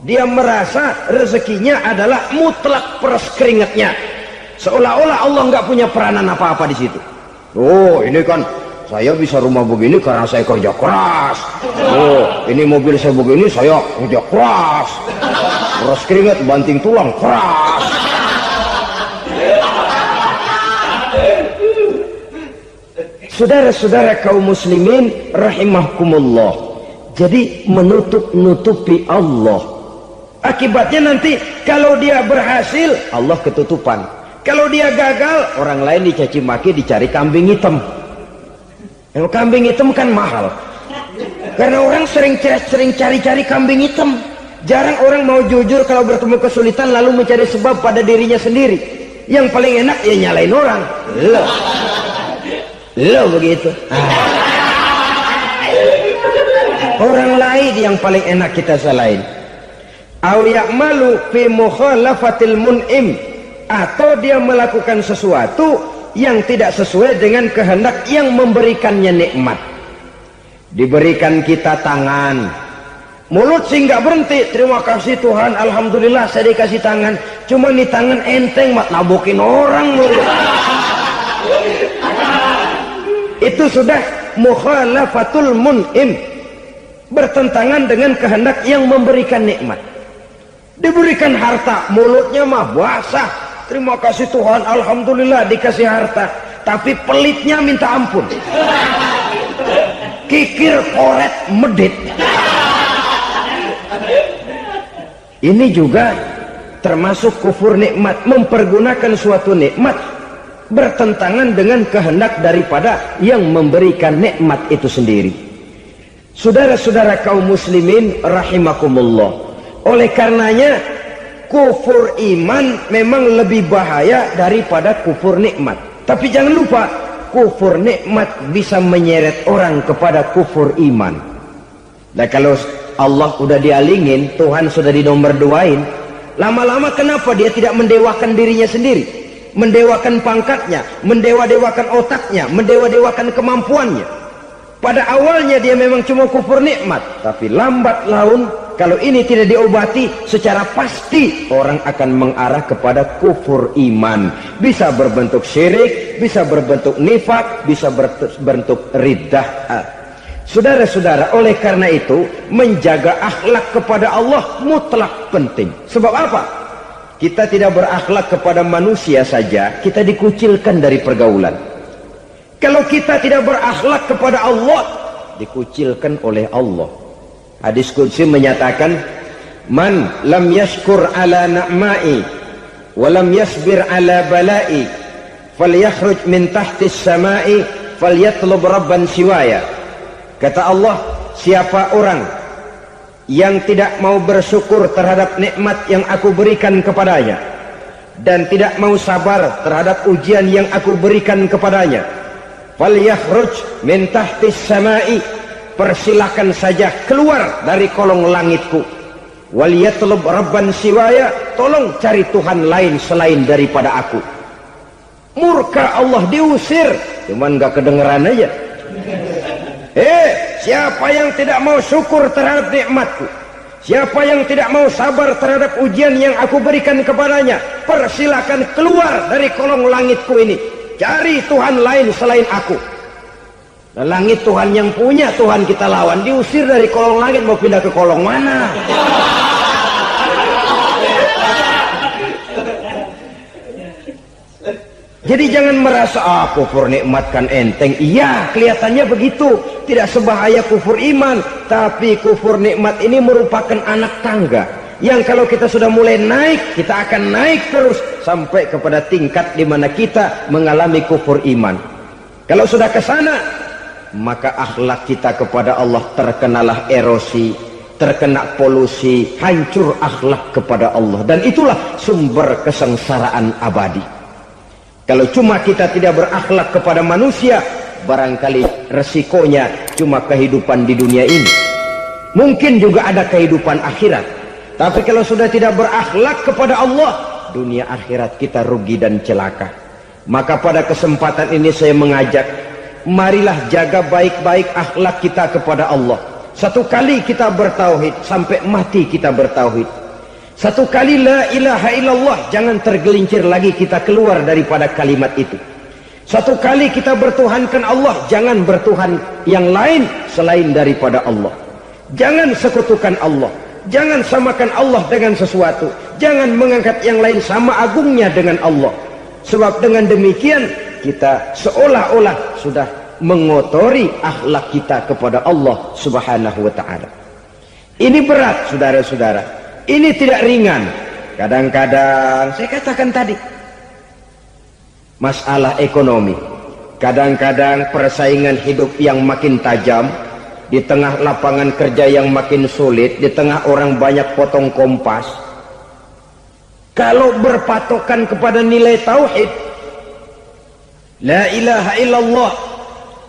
Dia merasa rezekinya adalah mutlak peras keringatnya. Seolah-olah Allah nggak punya peranan apa-apa di situ. Oh, ini kan saya bisa rumah begini karena saya kerja keras. Oh, ini mobil saya begini saya kerja keras. Peras keringat, banting tulang, keras. Saudara-saudara kaum muslimin rahimahkumullah. Jadi menutup-nutupi Allah. Akibatnya nanti kalau dia berhasil, Allah ketutupan. Kalau dia gagal, orang lain dicaci maki, dicari kambing hitam. Yang kambing hitam kan mahal. Karena orang sering cari-cari kambing hitam. Jarang orang mau jujur kalau bertemu kesulitan lalu mencari sebab pada dirinya sendiri. Yang paling enak ya nyalain orang. Lo begitu. Orang lain yang paling enak kita salahin. Aw ya'malu fi mukhalafatil mun'im, atau dia melakukan sesuatu yang tidak sesuai dengan kehendak yang memberikannya nikmat. Diberikan kita tangan, mulut sih nggak berhenti, terima kasih Tuhan, alhamdulillah saya dikasih tangan. Cuma nih tangan enteng mat nabokin orang mulut. Itu sudah mukhalafatul mun'im, bertentangan dengan kehendak yang memberikan nikmat. Diberikan harta, mulutnya mah basah, terima kasih Tuhan, alhamdulillah dikasih harta, tapi pelitnya minta ampun, kikir koret medit. Ini juga termasuk kufur nikmat, mempergunakan suatu nikmat bertentangan dengan kehendak daripada yang memberikan nikmat itu sendiri. Saudara-saudara kaum muslimin rahimakumullah, oleh karenanya kufur iman memang lebih bahaya daripada kufur nikmat. Tapi jangan lupa, kufur nikmat bisa menyeret orang kepada kufur iman. Nah kalau Allah udah dialingin, Tuhan sudah dinomor duain, lama-lama kenapa dia tidak mendewakan dirinya sendiri, mendewakan pangkatnya, mendewa-dewakan otaknya, mendewa-dewakan kemampuannya? Pada awalnya dia memang cuma kufur nikmat, tapi lambat laun kalau ini tidak diobati, secara pasti orang akan mengarah kepada kufur iman. Bisa berbentuk syirik, bisa berbentuk nifak, bisa berbentuk riddah. Saudara-saudara, oleh karena itu menjaga akhlak kepada Allah mutlak penting. Sebab apa? Kita tidak berakhlak kepada manusia saja, kita dikucilkan dari pergaulan. Kalau kita tidak berakhlak kepada Allah, dikucilkan oleh Allah. Hadis qudsi menyatakan, man lam yashkur ala na'mai wa lam yasbir ala balai falyakhruj min tahtis samai falyatlub rabban siwaya. Kata Allah, siapa orang yang tidak mau bersyukur terhadap nikmat yang aku berikan kepadanya dan tidak mau sabar terhadap ujian yang aku berikan kepadanya, falyakhruj min tahtis samai, persilahkan saja keluar dari kolong langitku, waliyatlub rabban siwaya, tolong cari Tuhan lain selain daripada aku. Murka Allah, diusir, cuman gak kedengeran aja. Siapa yang tidak mau syukur terhadap nikmatku, siapa yang tidak mau sabar terhadap ujian yang aku berikan kepadanya, persilahkan keluar dari kolong langitku ini, cari Tuhan lain selain aku. Nah, langit Tuhan yang punya, Tuhan kita lawan, diusir dari kolong langit, mau pindah ke kolong mana? Jadi jangan merasa kufur nikmat kan enteng. Iya, kelihatannya begitu, tidak sebahaya kufur iman. Tapi kufur nikmat ini merupakan anak tangga yang kalau kita sudah mulai naik, kita akan naik terus sampai kepada tingkat di mana kita mengalami kufur iman. Kalau sudah ke sana, maka akhlak kita kepada Allah terkenalah erosi, terkena polusi, hancur akhlak kepada Allah, dan itulah sumber kesengsaraan abadi. Kalau cuma kita tidak berakhlak kepada manusia, barangkali resikonya cuma kehidupan di dunia ini. Mungkin juga ada kehidupan akhirat. Tapi kalau sudah tidak berakhlak kepada Allah, dunia akhirat kita rugi dan celaka. Maka pada kesempatan ini saya mengajak, marilah jaga baik-baik akhlak kita kepada Allah. Satu kali kita bertauhid, sampai mati kita bertauhid. Satu kali la ilaha illallah, jangan tergelincir lagi kita keluar daripada kalimat itu. Satu kali kita bertuhankan Allah, jangan bertuhan yang lain selain daripada Allah. Jangan sekutukan Allah, jangan samakan Allah dengan sesuatu, jangan mengangkat yang lain sama agungnya dengan Allah. Sebab dengan demikian kita seolah-olah sudah mengotori akhlak kita kepada Allah Subhanahu wa ta'ala. Ini berat, saudara-saudara. Ini tidak ringan. Kadang-kadang saya katakan tadi, masalah ekonomi, kadang-kadang persaingan hidup yang makin tajam, di tengah lapangan kerja yang makin sulit, di tengah orang banyak potong kompas. Kalau berpatokan kepada nilai tauhid, la ilaha illallah,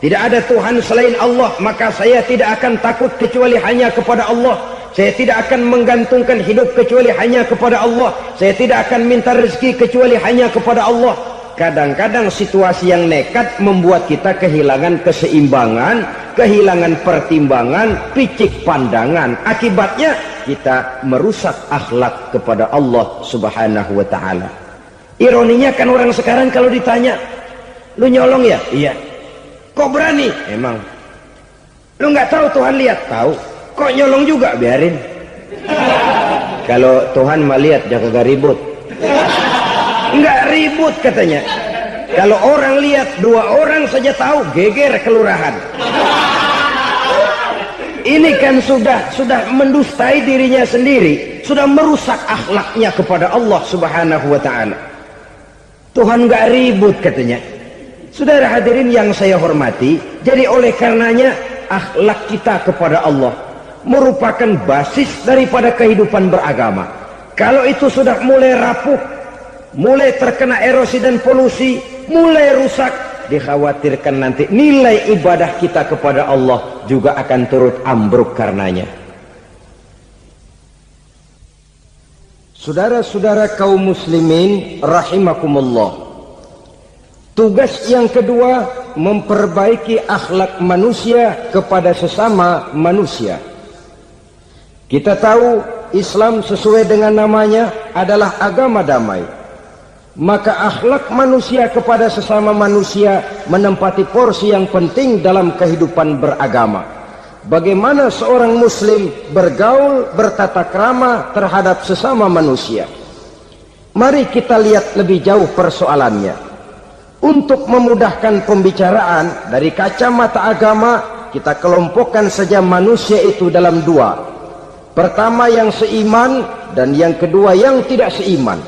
tidak ada Tuhan selain Allah, maka saya tidak akan takut kecuali hanya kepada Allah. Saya tidak akan menggantungkan hidup kecuali hanya kepada Allah. Saya tidak akan minta rezeki kecuali hanya kepada Allah. Kadang-kadang situasi yang nekat membuat kita kehilangan keseimbangan, kehilangan pertimbangan, picik pandangan. Akibatnya kita merusak akhlak kepada Allah Subhanahu wa ta'ala. Ironinya kan orang sekarang kalau ditanya, lu nyolong ya? Iya. Kok berani? Emang. Lu nggak tahu Tuhan lihat? Tahu. Kok nyolong juga? Biarin. Kalau Tuhan mah lihat, jangan gak ribut. Nggak ribut katanya. Kalau orang lihat, 2 orang saja tahu, geger kelurahan. Ini kan sudah mendustai dirinya sendiri, sudah merusak akhlaknya kepada Allah Subhanahu wa ta'ala. Tuhan nggak ribut katanya. Saudara hadirin yang saya hormati, jadi oleh karenanya akhlak kita kepada Allah merupakan basis daripada kehidupan beragama. Kalau itu sudah mulai rapuh, mulai terkena erosi dan polusi, mulai rusak, dikhawatirkan nanti nilai ibadah kita kepada Allah juga akan turut ambruk karenanya. Saudara-saudara kaum muslimin rahimakumullah, tugas yang kedua, memperbaiki akhlak manusia kepada sesama manusia. Kita tahu Islam sesuai dengan namanya adalah agama damai. Maka akhlak manusia kepada sesama manusia menempati porsi yang penting dalam kehidupan beragama. Bagaimana seorang muslim bergaul, bertata krama terhadap sesama manusia. Mari kita lihat lebih jauh persoalannya. Untuk memudahkan pembicaraan dari kacamata agama, kita kelompokkan saja manusia itu dalam 2. Pertama yang seiman, dan yang kedua yang tidak seiman.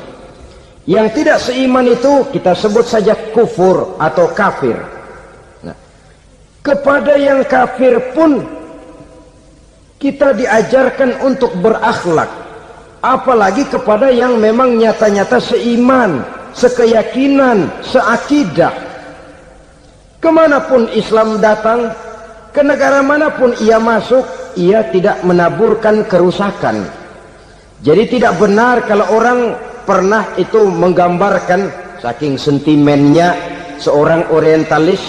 Yang tidak seiman itu kita sebut saja kufur atau kafir. Nah, kepada yang kafir pun kita diajarkan untuk berakhlak, apalagi kepada yang memang nyata-nyata seiman, sekeyakinan, seakidah. Kemanapun Islam datang, ke negara manapun ia masuk, ia tidak menaburkan kerusakan. Jadi tidak benar kalau orang pernah itu menggambarkan, saking sentimennya seorang orientalis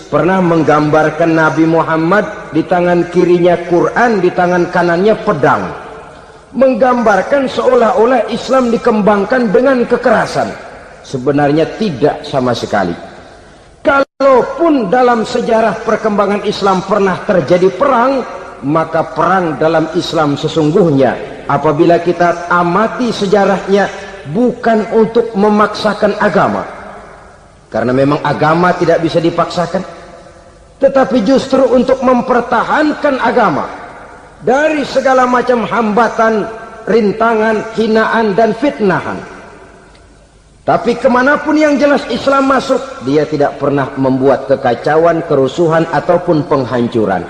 pernah menggambarkan Nabi Muhammad di tangan kirinya Quran, di tangan kanannya pedang, menggambarkan seolah-olah Islam dikembangkan dengan kekerasan. Sebenarnya tidak sama sekali. Kalaupun dalam sejarah perkembangan Islam pernah terjadi perang, maka perang dalam Islam sesungguhnya apabila kita amati sejarahnya bukan untuk memaksakan agama, karena memang agama tidak bisa dipaksakan, tetapi justru untuk mempertahankan agama dari segala macam hambatan, rintangan, hinaan dan fitnahan. Tapi kemanapun yang jelas Islam masuk, dia tidak pernah membuat kekacauan, kerusuhan ataupun penghancuran.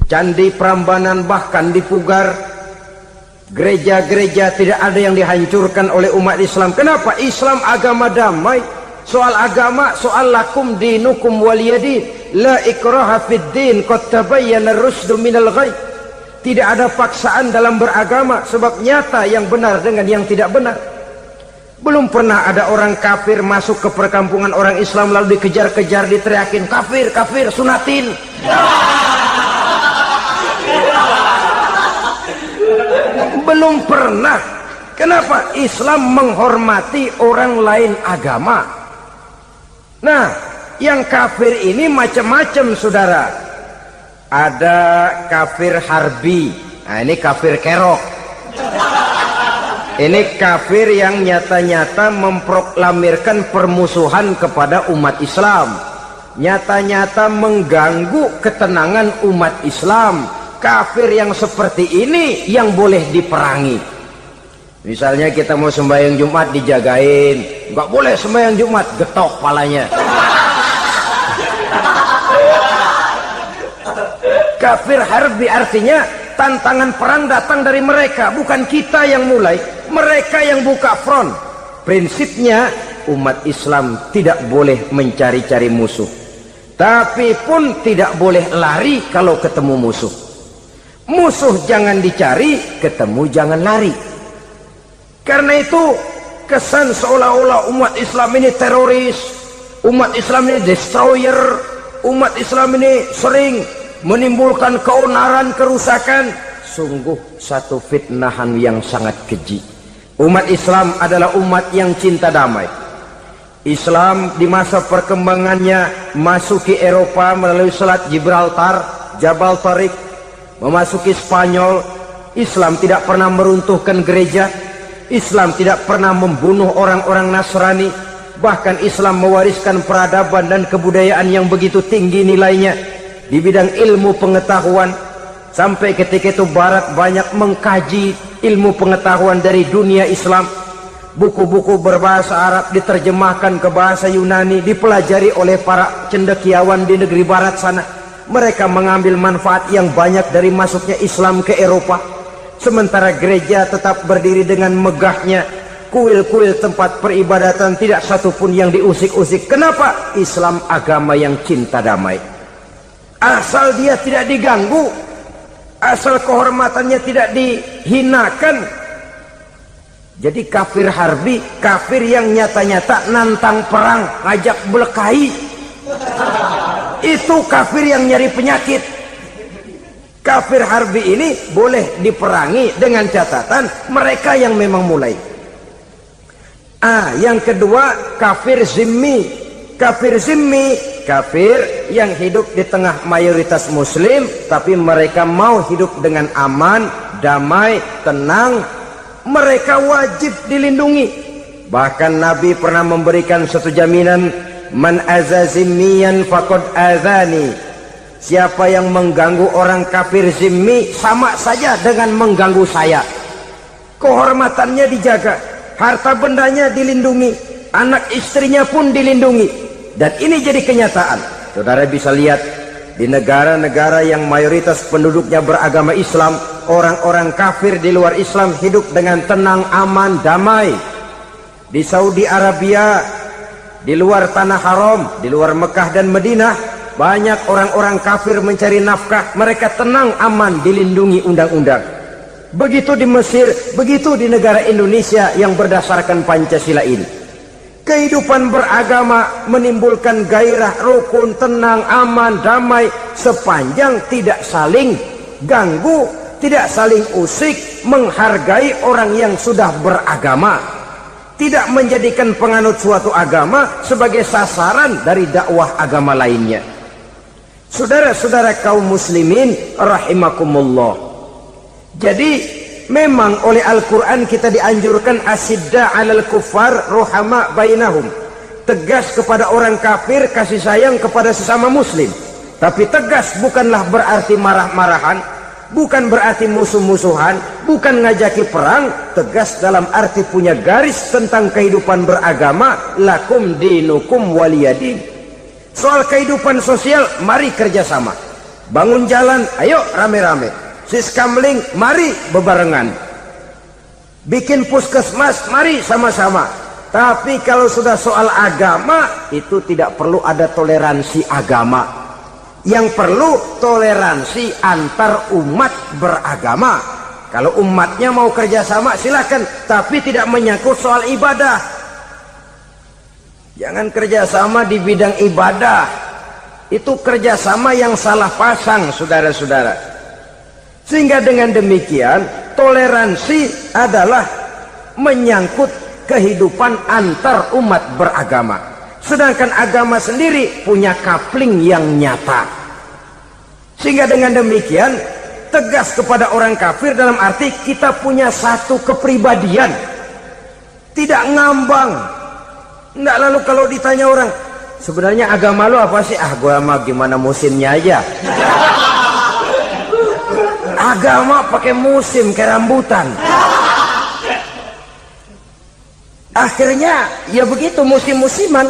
Candi Prambanan bahkan dipugar, gereja-gereja tidak ada yang dihancurkan oleh umat Islam. Kenapa? Islam agama damai. Soal agama, soal lakum dinukum waliyadin, la ikraha fid din, qad tabayyana ar-rusdu minal ghayy. Tidak ada paksaan dalam beragama, sebab nyata yang benar dengan yang tidak benar. Belum pernah ada orang kafir masuk ke perkampungan orang Islam lalu dikejar-kejar, diteriakin kafir, kafir, sunatin. Belum pernah. Kenapa? Islam menghormati orang lain agama. Nah, yang kafir ini macam-macam, saudara. Ada kafir harbi. Nah, ini kafir kerok. Ini kafir yang nyata-nyata memproklamirkan permusuhan kepada umat Islam. Nyata-nyata mengganggu ketenangan umat Islam. Kafir yang seperti ini yang boleh diperangi. Misalnya kita mau sembahyang Jumat dijagain. Nggak boleh sembahyang Jumat, getok palanya. Kafir harbi artinya tantangan perang datang dari mereka, bukan kita yang mulai. Mereka yang buka front. Prinsipnya umat Islam tidak boleh mencari-cari musuh, tapi pun tidak boleh lari kalau ketemu musuh. Musuh jangan dicari, ketemu jangan lari. Karena itu kesan seolah-olah umat Islam ini teroris, umat Islam ini destroyer, umat Islam ini sering menimbulkan keonaran, kerusakan. Sungguh satu fitnahan yang sangat keji. Umat Islam adalah umat yang cinta damai. Islam di masa perkembangannya masuki Eropa melalui Selat Gibraltar, Jabal Tariq, memasuki Spanyol. Islam tidak pernah meruntuhkan gereja. Islam tidak pernah membunuh orang-orang Nasrani. Bahkan Islam mewariskan peradaban dan kebudayaan yang begitu tinggi nilainya di bidang ilmu pengetahuan. Sampai ketika itu Barat banyak mengkaji ilmu pengetahuan dari dunia Islam. Buku-buku berbahasa Arab diterjemahkan ke bahasa Yunani, dipelajari oleh para cendekiawan di negeri Barat sana. Mereka mengambil manfaat yang banyak dari masuknya Islam ke Eropa. Sementara gereja tetap berdiri dengan megahnya. Kuil-kuil tempat peribadatan tidak satupun yang diusik-usik. Kenapa? Islam agama yang cinta damai. Asal dia tidak diganggu, asal kehormatannya tidak dihinakan. Jadi kafir harbi, kafir yang nyata-nyata nantang perang, ngajak berkelahi. Itu kafir yang nyari penyakit. Kafir harbi ini boleh diperangi dengan catatan mereka yang memang mulai. Yang kedua kafir zimmi. Kafir zimmi, kafir yang hidup di tengah mayoritas muslim, tapi mereka mau hidup dengan aman, damai, tenang. Mereka wajib dilindungi. Bahkan Nabi pernah memberikan satu jaminan, man azazimmiyan faqad azani. Siapa yang mengganggu orang kafir zimmi sama saja dengan mengganggu saya. Kehormatannya dijaga, harta bendanya dilindungi, anak istrinya pun dilindungi. Dan ini jadi kenyataan. Saudara bisa lihat di negara-negara yang mayoritas penduduknya beragama Islam, orang-orang kafir di luar Islam hidup dengan tenang, aman, damai. Di Saudi Arabia, di luar tanah haram, di luar Mekah dan Madinah, banyak orang-orang kafir mencari nafkah. Mereka tenang, aman, dilindungi undang-undang. Begitu di Mesir, begitu di negara Indonesia yang berdasarkan Pancasila ini. Kehidupan beragama menimbulkan gairah, rukun, tenang, aman, damai, sepanjang tidak saling ganggu, tidak saling usik, menghargai orang yang sudah beragama, tidak menjadikan penganut suatu agama sebagai sasaran dari dakwah agama lainnya. Saudara-saudara kaum muslimin rahimakumullah. Jadi memang oleh Al-Quran kita dianjurkan asidda alal kuffar ruhama bainahum. Tegas kepada orang kafir, kasih sayang kepada sesama muslim. Tapi tegas bukanlah berarti marah-marahan, bukan berarti musuh-musuhan, bukan ngajaki perang. Tegas dalam arti punya garis tentang kehidupan beragama, lakum dinukum waliyadin. Soal kehidupan sosial, mari kerjasama. Bangun jalan, ayo rame-rame. Siskamling, mari bebarengan. Bikin puskesmas, mari sama-sama. Tapi kalau sudah soal agama, itu tidak perlu ada toleransi agama. Yang perlu toleransi antar umat beragama. Kalau umatnya mau kerjasama silakan, tapi tidak menyangkut soal ibadah. Jangan kerjasama di bidang ibadah. Itu kerjasama yang salah pasang, saudara-saudara. Sehingga dengan demikian toleransi adalah menyangkut kehidupan antar umat beragama. Sedangkan agama sendiri punya coupling yang nyata. Sehingga dengan demikian tegas kepada orang kafir dalam arti kita punya satu kepribadian, tidak ngambang. Enggak, lalu kalau ditanya orang, sebenarnya agama lu apa sih? Ah, gua mah gimana musimnya aja. Agama pakai musim kayak rambutan. Akhirnya ya begitu, musim-musiman.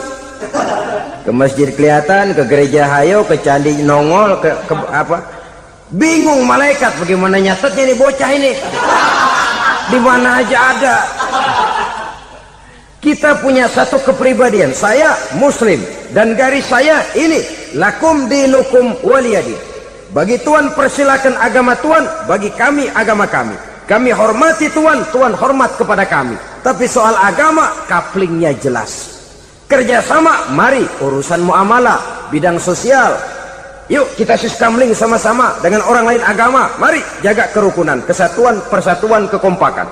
Ke masjid kelihatan, ke gereja hayo, ke candi nongol, ke apa? Bingung malaikat bagaimana nyatetnya nih bocah ini. Di mana aja ada. Kita punya satu kepribadian. Saya muslim dan garis saya ini, lakum dinukum waliyadin. Bagi Tuhan persilakan agama Tuhan, bagi kami agama kami. Kami hormati Tuhan, Tuhan hormat kepada kami. Tapi soal agama, couplingnya jelas. Kerjasama, mari urusan muamalah, bidang sosial. Yuk kita sistemling sama-sama dengan orang lain agama. Mari jaga kerukunan, kesatuan, persatuan, kekompakan.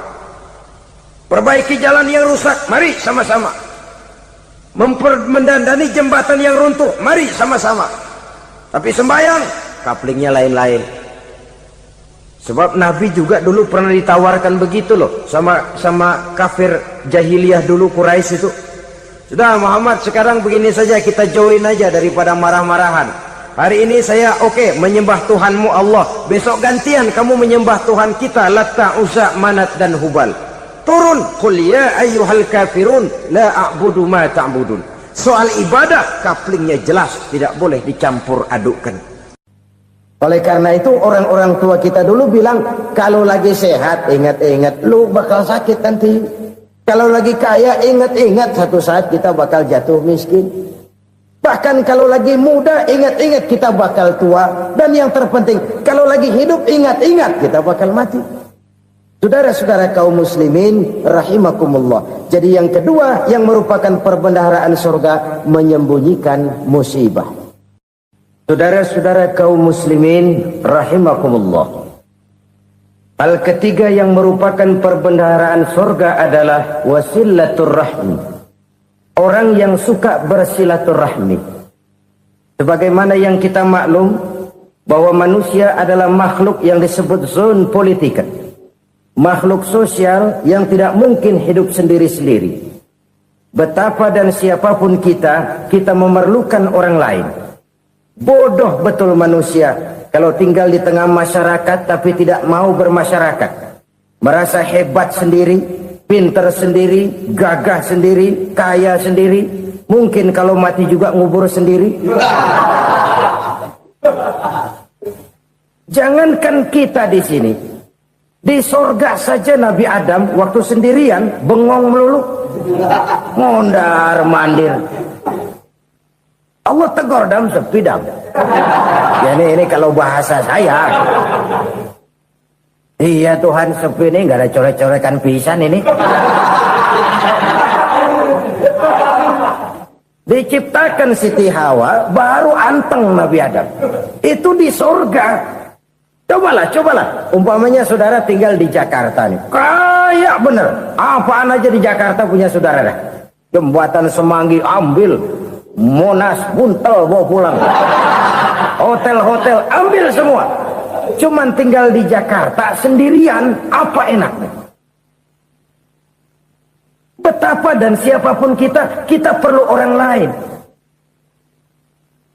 Perbaiki jalan yang rusak, mari sama-sama. Mendandani jembatan yang runtuh, mari sama-sama. Tapi sembahyang, couplingnya lain-lain. Sebab Nabi juga dulu pernah ditawarkan begitu loh sama kafir jahiliyah dulu, Quraisy itu. Sudah Muhammad, sekarang begini saja, kita join aja daripada marah-marahan. Hari ini saya oke, menyembah Tuhanmu Allah. Besok gantian kamu menyembah Tuhan kita, Latta, Uzza, Manat dan Hubal. Turun, qul ya ayyuhal kafirun la a'budu ma ta'budun. Soal ibadah couplingnya jelas, tidak boleh dicampur adukkan. Oleh karena itu orang-orang tua kita dulu bilang, kalau lagi sehat ingat-ingat lu bakal sakit nanti. Kalau lagi kaya ingat-ingat satu saat kita bakal jatuh miskin. Bahkan kalau lagi muda ingat-ingat kita bakal tua. Dan yang terpenting kalau lagi hidup ingat-ingat kita bakal mati. Saudara-saudara kaum muslimin rahimakumullah. Jadi yang kedua yang merupakan perbendaharaan surga, menyembunyikan musibah. Saudara-saudara kaum muslimin rahimakumullah. Hal ketiga yang merupakan perbendaharaan surga adalah wasilatur rahmi. Orang yang suka bersilaturahmi. Sebagaimana yang kita maklum bahwa manusia adalah makhluk yang disebut zon politika. Makhluk sosial yang tidak mungkin hidup sendiri-sendiri. Betapa dan siapapun kita memerlukan orang lain. Bodoh betul manusia kalau tinggal di tengah masyarakat tapi tidak mau bermasyarakat. Merasa hebat sendiri, pinter sendiri, gagah sendiri, kaya sendiri. Mungkin kalau mati juga ngubur sendiri. Jangankan kita di sini, di sorga saja Nabi Adam waktu sendirian bengong melulu, mondar mandir. Allah tegur dam sepi dam. Ya ini kalau bahasa saya. Iya Tuhan, sepi ini nggak ada coret-corekan pisan ini. Diciptakan Siti Hawa baru anteng Nabi Adam. Itu di sorga. Cobalah. Umpamanya saudara tinggal di Jakarta nih. Kaya bener. Apaan aja di Jakarta punya saudara dah. Jembatan Semanggi ambil. Monas, Buntel bawa pulang. Hotel-hotel ambil semua. Cuman tinggal di Jakarta sendirian, apa enaknya? Betapa dan siapapun kita perlu orang lain.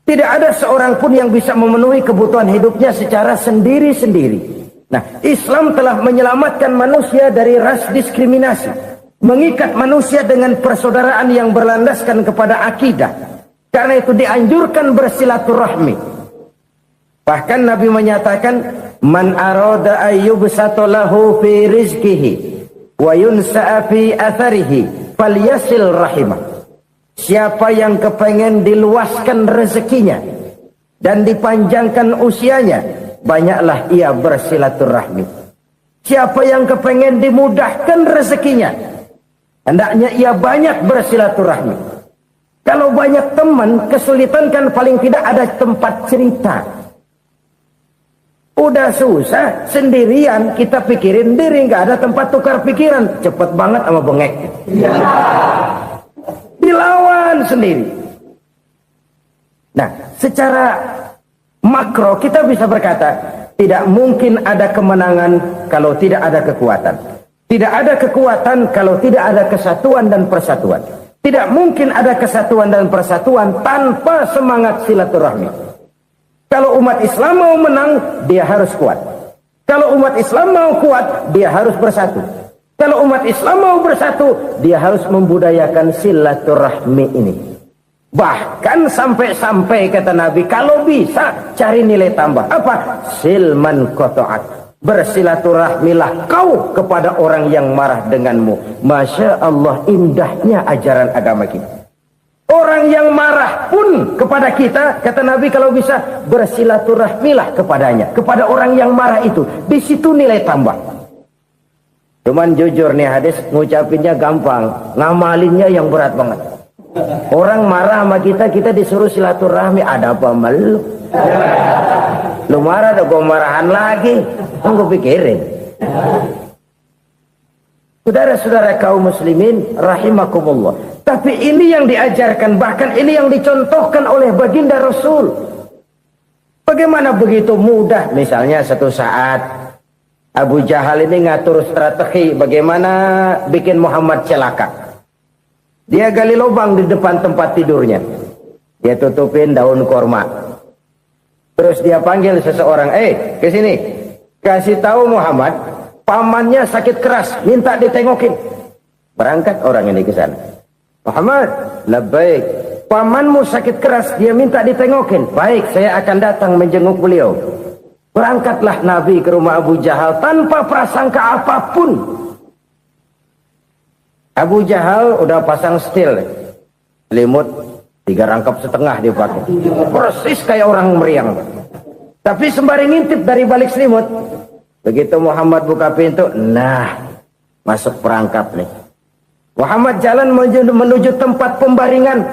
Tidak ada seorang pun yang bisa memenuhi kebutuhan hidupnya secara sendiri-sendiri. Nah, Islam telah menyelamatkan manusia dari ras diskriminasi. Mengikat manusia dengan persaudaraan yang berlandaskan kepada akidah. Karena itu dianjurkan bersilaturahmi. Bahkan Nabi menyatakan, man arada ayyubsata lahu fi rizqihi wa yunsa'a fi atharihi falyasil rahimah. Siapa yang kepengen diluaskan rezekinya dan dipanjangkan usianya, banyaklah ia bersilaturahmi. Siapa yang kepengen dimudahkan rezekinya, hendaknya ia banyak bersilaturahmi. Kalau banyak teman, kesulitan kan paling tidak ada tempat cerita. Udah susah, sendirian, kita pikirin diri, nggak ada tempat tukar pikiran. Cepet banget sama bengek. Dilawan sendiri. Nah, secara makro kita bisa berkata, tidak mungkin ada kemenangan kalau tidak ada kekuatan. Tidak ada kekuatan kalau tidak ada kesatuan dan persatuan. Tidak mungkin ada kesatuan dan persatuan tanpa semangat silaturahmi. Kalau umat Islam mau menang, dia harus kuat. Kalau umat Islam mau kuat, dia harus bersatu. Kalau umat Islam mau bersatu, dia harus membudayakan silaturahmi ini. Bahkan sampai-sampai kata Nabi, kalau bisa cari nilai tambah. Apa? Silman qata'at. Bersilaturahmilah kau kepada orang yang marah denganmu. Masya Allah, indahnya ajaran agama kita. Orang yang marah pun kepada kita, kata Nabi, kalau bisa bersilaturahmilah kepadanya, kepada orang yang marah itu. Di situ nilai tambah. Cuman jujur nih hadis, ngucapinnya gampang, ngamalinnya yang berat banget. Orang marah sama kita, kita disuruh silaturahmi. Ada apa malu? Lu marah, ada gua marahan lagi. Tunggu pikirin. Saudara-saudara kaum muslimin rahimakumullah. Tapi ini yang diajarkan, bahkan ini yang dicontohkan oleh baginda Rasul. Bagaimana begitu mudah? Misalnya satu saat Abu Jahal ini ngatur strategi bagaimana bikin Muhammad celaka. Dia gali lubang di depan tempat tidurnya. Dia tutupin daun korma. Terus dia panggil seseorang, ke sini. Kasih tahu Muhammad, pamannya sakit keras, minta ditengokin. Berangkat orang ini ke sana. Muhammad, labbaik. Pamanmu sakit keras, dia minta ditengokin. Baik, saya akan datang menjenguk beliau. Berangkatlah Nabi ke rumah Abu Jahal tanpa prasangka apapun. Abu Jahal udah pasang setil, selimut 3 rangkap setengah dia pakai, persis kayak orang meriang. Tapi sembari ngintip dari balik selimut, begitu Muhammad buka pintu, nah masuk perangkap nih. Muhammad jalan menuju tempat pembaringan.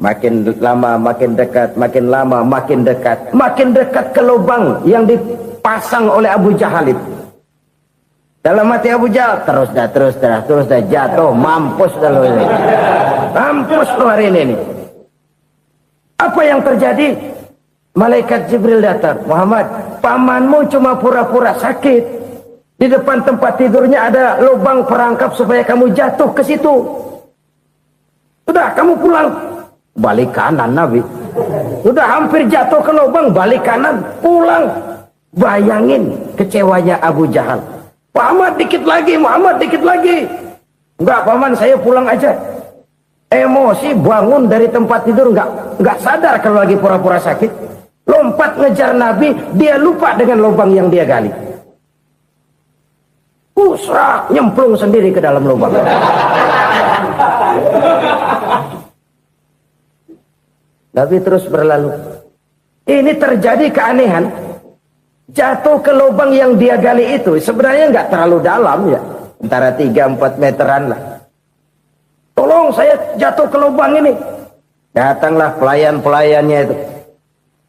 Makin lama makin dekat, makin lama makin dekat, makin dekat ke lubang yang dipasang oleh Abu Jahal itu. Dalam hati Abu Jahal, terus dah jatuh, mampus dah lo ini. Mampus lo hari ini nih. Apa yang terjadi? Malaikat Jibril datang. Muhammad, pamanmu cuma pura-pura sakit. Di depan tempat tidurnya ada lubang perangkap supaya kamu jatuh ke situ. Sudah, kamu pulang. Balik kanan Nabi. Sudah hampir jatuh ke lubang, balik kanan, pulang. Bayangin kecewanya Abu Jahal. Muhammad dikit lagi, Muhammad dikit lagi. Enggak, paman, saya pulang aja. Emosi bangun dari tempat tidur, enggak sadar kalau lagi pura-pura sakit. Lompat ngejar Nabi, dia lupa dengan lubang yang dia gali. Pusrak, nyemplung sendiri ke dalam lubang. Nabi terus berlalu. Ini terjadi keanehan. Jatuh ke lubang yang dia gali itu sebenarnya nggak terlalu dalam ya, antara 3-4 meteran lah. Tolong, saya jatuh ke lubang ini. Datanglah pelayan-pelayannya itu.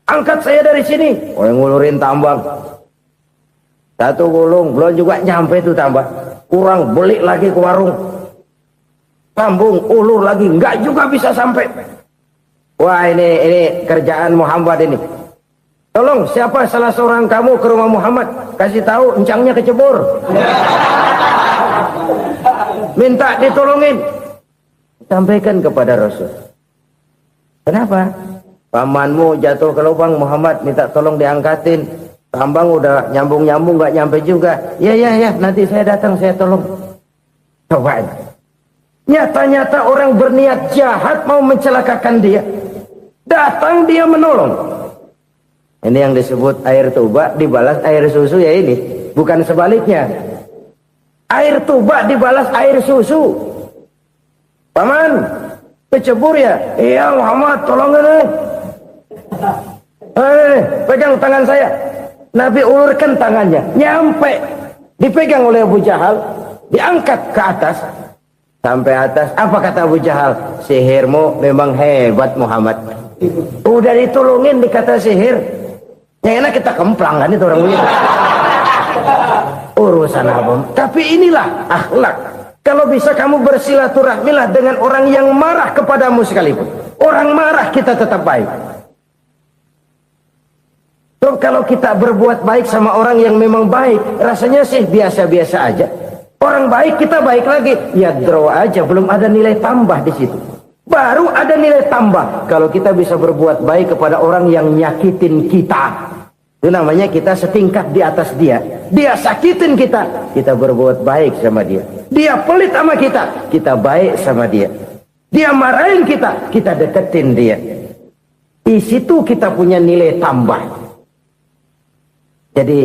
Angkat saya dari sini. Oh, yang ngulurin tambang. Satu gulung, belum juga nyampe itu tambang. Kurang, beli lagi ke warung. Sambung, ulur lagi, nggak juga bisa sampai. Wah, ini kerjaan Muhammad ini. Tolong, siapa salah seorang kamu ke rumah Muhammad, kasih tahu encangnya kecebur. Minta ditolongin. Sampaikan kepada Rasul. Kenapa? Pamanmu jatuh ke lubang, Muhammad minta tolong diangkatin. Tambang udah nyambung-nyambung nggak nyampe juga. Ya, nanti saya datang, saya tolong. Coba. Nyata-nyata orang berniat jahat mau mencelakakan dia. Datang dia menolong. Ini yang disebut air tuba dibalas air susu ya ini. Bukan sebaliknya. Air tuba dibalas air susu. Paman, kecebur ya? Iya Muhammad, tolong ini. Pegang tangan saya. Nabi ulurkan tangannya. Nyampe. Dipegang oleh Abu Jahal, diangkat ke atas. Sampai atas, apa kata Abu Jahal? Sihirmu memang hebat Muhammad. Udah ditolongin dikata sihir. Yang enak kita kemplang kan itu orang begitu. Urusan apa? Tapi inilah akhlak. Kalau bisa kamu bersilaturahmilah dengan orang yang marah kepadamu sekalipun. Orang marah kita tetap baik. So, kalau kita berbuat baik sama orang yang memang baik, rasanya sih biasa-biasa aja. Orang baik kita baik lagi, ya draw aja, belum ada nilai tambah di situ. Baru ada nilai tambah kalau kita bisa berbuat baik kepada orang yang nyakitin kita. Itu namanya kita setingkat di atas dia. Dia sakitin kita, kita berbuat baik sama dia. Dia pelit sama kita, kita baik sama dia. Dia marahin kita, kita deketin dia. Di situ kita punya nilai tambah. Jadi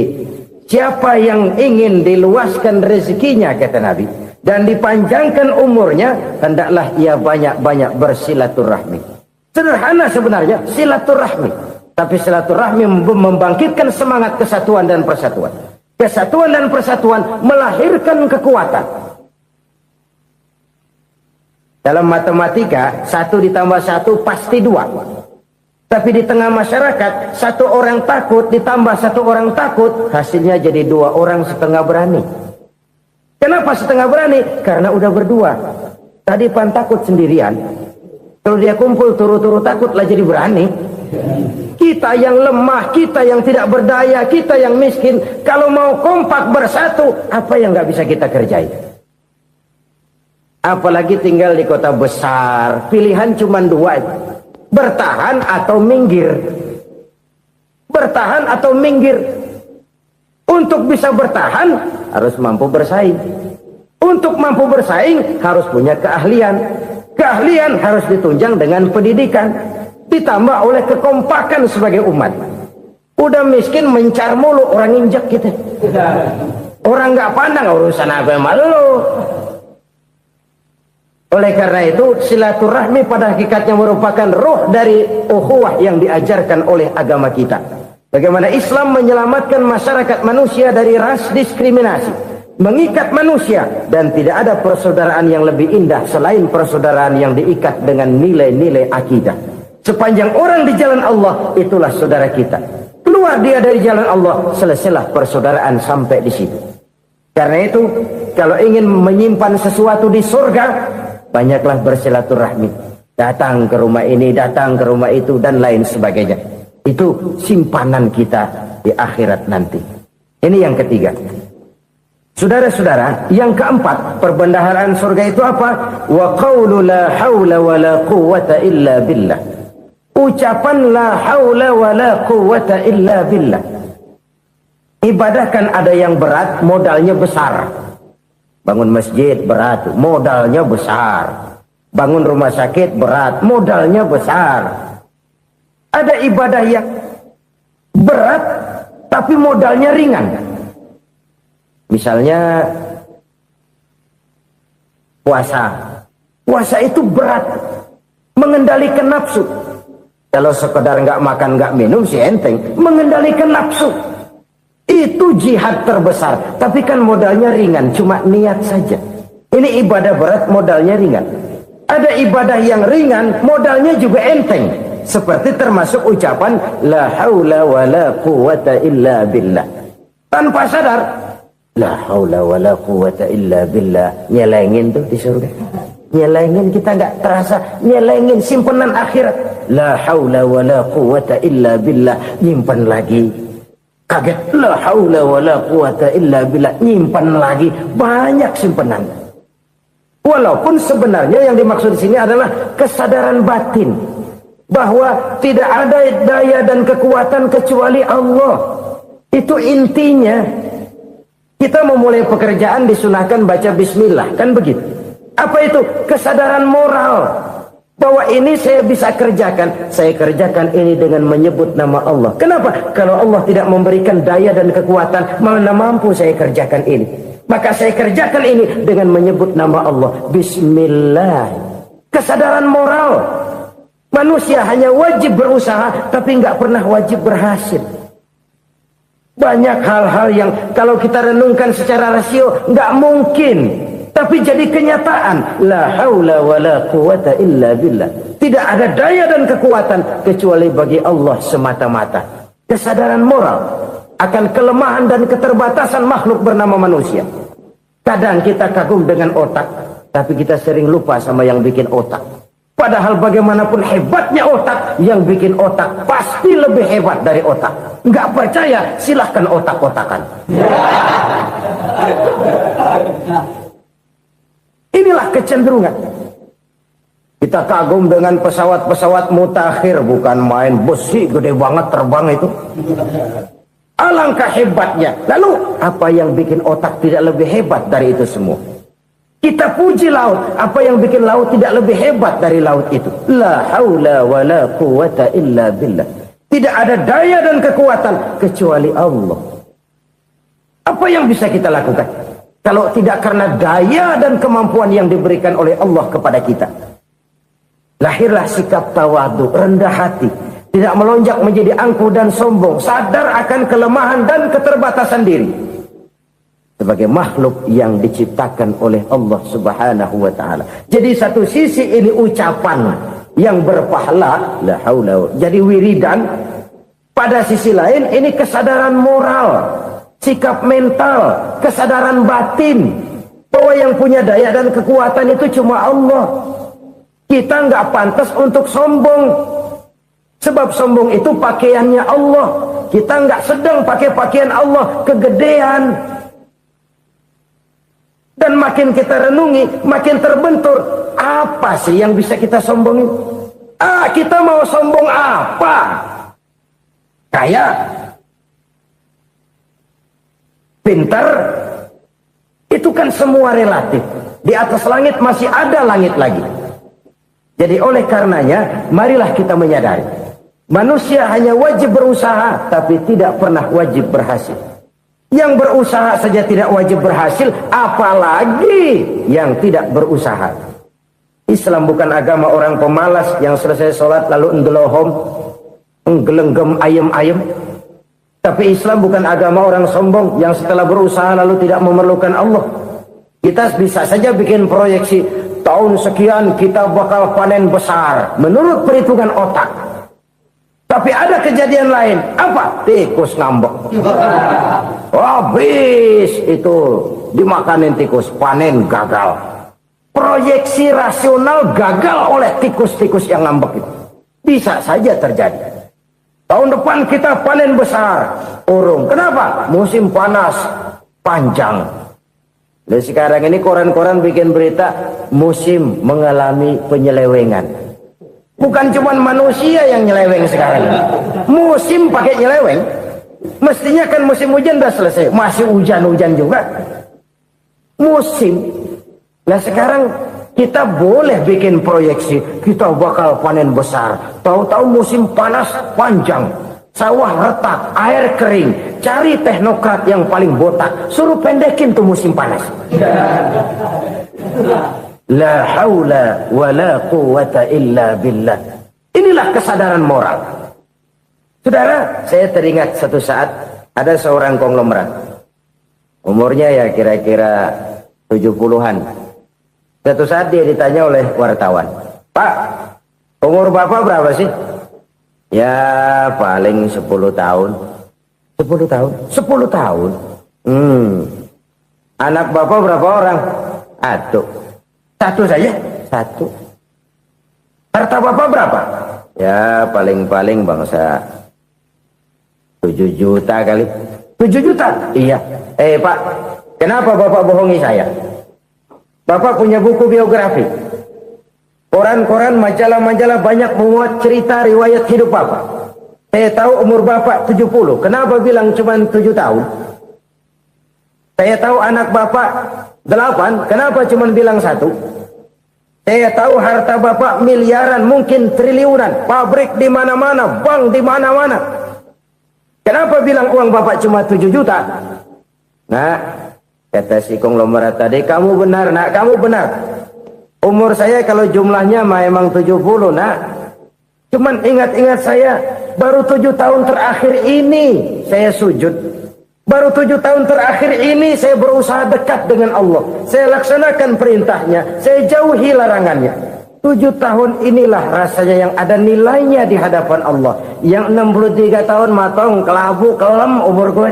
siapa yang ingin diluaskan rezekinya, kata Nabi, dan dipanjangkan umurnya, hendaklah ia banyak-banyak bersilaturahmi. Sederhana sebenarnya silaturahmi, tapi silaturahmi membangkitkan semangat kesatuan dan persatuan. Kesatuan dan persatuan melahirkan kekuatan. Dalam matematika 1 ditambah 1 pasti 2. Tapi di tengah masyarakat, 1 orang takut ditambah 1 orang takut, hasilnya jadi 2 orang setengah berani. Kenapa setengah berani? Karena udah berdua. Tadi pan takut sendirian. Kalau dia kumpul turu-turu takutlah jadi berani. Kita yang lemah, kita yang tidak berdaya, kita yang miskin, kalau mau kompak bersatu, apa yang nggak bisa kita kerjain? Apalagi tinggal di kota besar, pilihan cuma 2. Bertahan atau minggir. Bertahan atau minggir. Untuk bisa bertahan harus mampu bersaing. Untuk mampu bersaing harus punya keahlian. Keahlian harus ditunjang dengan pendidikan, ditambah oleh kekompakan sebagai umat. Udah miskin mencar mulu, orang injak kita. Orang nggak pandang urusan apa malu. Oleh karena itu, silaturahmi pada hakikatnya merupakan roh dari ukhuwah yang diajarkan oleh agama kita. Bagaimana Islam menyelamatkan masyarakat manusia dari ras diskriminasi, mengikat manusia, dan tidak ada persaudaraan yang lebih indah selain persaudaraan yang diikat dengan nilai-nilai akidah. Sepanjang orang di jalan Allah, itulah saudara kita. Keluar dia dari jalan Allah, selesailah persaudaraan sampai di situ. Karena itu, kalau ingin menyimpan sesuatu di surga, banyaklah bersilaturahmi. Datang ke rumah ini, datang ke rumah itu, dan lain sebagainya. Itu simpanan kita di akhirat nanti. Ini yang ketiga. Saudara-saudara, yang keempat, perbendaharaan surga itu apa? Wa qawlu la hawla wa la quwwata illa billah. Ucapan la hawla wa la quwwata illa billah. Ibadah kan ada yang berat, modalnya besar. Bangun masjid berat, modalnya besar. Bangun rumah sakit berat, modalnya besar. Ada ibadah yang berat, tapi modalnya ringan. Misalnya puasa. Puasa itu berat, mengendalikan nafsu. Kalau sekedar nggak makan nggak minum sih enteng, mengendalikan nafsu. Itu jihad terbesar, tapi kan modalnya ringan, cuma niat saja. Ini ibadah berat, modalnya ringan. Ada ibadah yang ringan, modalnya juga enteng. Seperti termasuk ucapan la haula wa la quwwata illa billah. Tanpa sadar, la haula wa la quwwata illa billah. Nyelengin tuh di surga. Nyelengin, kita nggak terasa. Nyelengin simpenan akhirat. La haula wa la quwwata illa billah. Nyimpan lagi. Kaget, la haula wa la quwwata illa billah, nyimpan lagi, banyak simpanan. Walaupun sebenarnya yang dimaksud di sini adalah kesadaran batin bahwa tidak ada daya dan kekuatan kecuali Allah. Itu intinya. Kita memulai pekerjaan disunahkan baca bismillah, kan begitu. Apa itu? Kesadaran moral. Bahwa ini saya bisa kerjakan. Saya kerjakan ini dengan menyebut nama Allah. Kenapa? Kalau Allah tidak memberikan daya dan kekuatan, mana mampu saya kerjakan ini. Maka saya kerjakan ini dengan menyebut nama Allah. Bismillah. Kesadaran moral. Manusia hanya wajib berusaha, tapi nggak pernah wajib berhasil. Banyak hal-hal yang kalau kita renungkan secara rasio nggak mungkin, tapi jadi kenyataan. La haula wala quwata illa billah. Tidak ada daya dan kekuatan kecuali bagi Allah semata-mata. Kesadaran moral akan kelemahan dan keterbatasan makhluk bernama manusia. Kadang kita kagum dengan otak, tapi kita sering lupa sama yang bikin otak. Padahal bagaimanapun hebatnya otak, yang bikin otak pasti lebih hebat dari otak. Nggak percaya, silahkan otak-otakan. Inilah kecenderungan. Kita kagum dengan pesawat-pesawat mutakhir, bukan main besi gede banget terbang itu. Alangkah hebatnya. Lalu apa yang bikin otak tidak lebih hebat dari itu semua? Kita puji laut, apa yang bikin laut tidak lebih hebat dari laut itu? La haula wala quwata illa billah. Tidak ada daya dan kekuatan kecuali Allah. Apa yang bisa kita lakukan kalau tidak karena daya dan kemampuan yang diberikan oleh Allah kepada kita? Lahirlah sikap tawadu, rendah hati, tidak melonjak menjadi angkuh dan sombong, sadar akan kelemahan dan keterbatasan diri. Sebagai makhluk yang diciptakan oleh Allah Subhanahu wa ta'ala. Jadi satu sisi ini ucapan yang berpahala, la haula, jadi wiridan. Pada sisi lain ini kesadaran moral, sikap mental, kesadaran batin bahwa yang punya daya dan kekuatan itu cuma Allah. Kita nggak pantas untuk sombong, sebab sombong itu pakaiannya Allah. Kita nggak sedang pakai pakaian Allah, kegedean. Dan makin kita renungi, makin terbentur. Apa sih yang bisa kita sombongin? Kita mau sombong apa? Kaya? Pintar? Itu kan semua relatif. Di atas langit masih ada langit lagi. Jadi oleh karenanya, marilah kita menyadari. Manusia hanya wajib berusaha, tapi tidak pernah wajib berhasil. Yang berusaha saja tidak wajib berhasil, apalagi yang tidak berusaha. Islam bukan agama orang pemalas yang selesai sholat lalu enggelohom, enggelenggem ayem-ayem. Tapi Islam bukan agama orang sombong yang setelah berusaha lalu tidak memerlukan Allah. Kita bisa saja bikin proyeksi, tahun sekian kita bakal panen besar menurut perhitungan otak. Tapi ada kejadian lain. Apa? Tikus ngambek. Habis itu dimakanin tikus, panen gagal. Proyeksi rasional gagal oleh tikus-tikus yang ngambek itu. Bisa saja terjadi. Tahun depan kita panen besar, urung. Kenapa? Musim panas panjang. Dan sekarang ini koran-koran bikin berita musim mengalami penyelewengan. Bukan cuma manusia yang nyeleweng sekarang. Musim pakai nyeleweng. Mestinya kan musim hujan udah selesai, masih hujan-hujan juga. Musim. Nah sekarang kita boleh bikin proyeksi, kita bakal panen besar. Tahu-tahu musim panas panjang, sawah retak, air kering. Cari teknokrat yang paling botak, suruh pendekin tuh musim panas. La haula wala quwata illa billah. Inilah kesadaran moral. Saudara, saya teringat satu saat ada seorang konglomerat. Umurnya ya kira-kira 70-an. Satu saat dia ditanya oleh wartawan, "Pak, umur Bapak berapa sih?" "Ya paling 10 tahun." 10 tahun? 10 tahun? Anak Bapak berapa orang? Satu saja? Satu. Harta Bapak berapa? Ya paling-paling bangsa 7 juta kali. 7 juta? Iya. Pak, kenapa Bapak bohongi saya? Bapak punya buku biografi. Koran-koran, majalah-majalah banyak memuat cerita riwayat hidup Bapak. Saya tahu umur Bapak 70. Kenapa bilang cuma 7 tahun? Saya tahu anak Bapak 8. Kenapa cuma bilang 1? Saya tahu harta Bapak miliaran, mungkin triliunan. Pabrik di mana-mana, bank di mana-mana. Kenapa bilang uang Bapak cuma 7 juta? Nah, kata si konglomerat tadi, kamu benar nak, kamu benar. Umur saya kalau jumlahnya memang 70 nak. Cuman ingat-ingat saya, baru 7 tahun terakhir ini saya sujud. Baru 7 tahun terakhir ini saya berusaha dekat dengan Allah. Saya laksanakan perintahnya, saya jauhi larangannya. 7 tahun inilah rasanya yang ada nilainya di hadapan Allah. Yang 63 tahun matong, kelabu, kelem umur gue.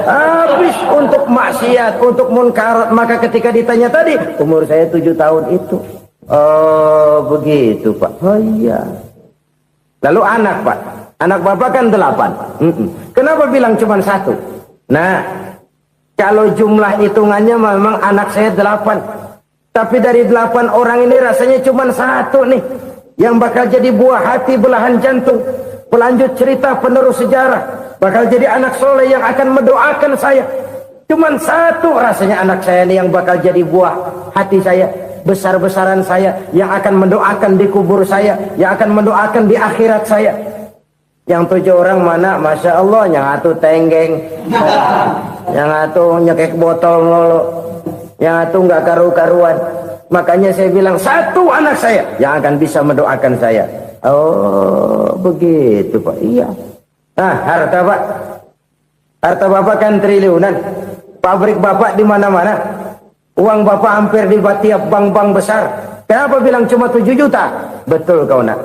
Habis untuk maksiat, untuk munkarat. Maka ketika ditanya tadi, umur saya 7 tahun itu. Oh begitu Pak. Oh iya. Lalu anak Pak. Anak bapak kan 8. Kenapa bilang cuma 1? Nah, kalau jumlah hitungannya memang anak saya 8. Tapi dari 8 orang ini rasanya cuma 1 nih. Yang bakal jadi buah hati, belahan jantung. Pelanjut cerita, penerus sejarah. Bakal jadi anak soleh yang akan mendoakan saya. Cuma 1 rasanya anak saya ini yang bakal jadi buah hati saya. Besar-besaran saya. Yang akan mendoakan di kubur saya. Yang akan mendoakan di akhirat saya. Yang 7 orang mana, Masya Allah, yang 1 tenggeng, yang 1 nyekek botol mulu, yang 1 nggak karu-karuan. Makanya saya bilang 1 anak saya yang akan bisa mendoakan saya. Oh begitu Pak. Iya. Nah harta Pak, harta Bapak kan triliunan, pabrik Bapak di mana-mana, uang Bapak hampir di tiap bank-bank besar. Kenapa bilang cuma 7 juta? Betul kau nak.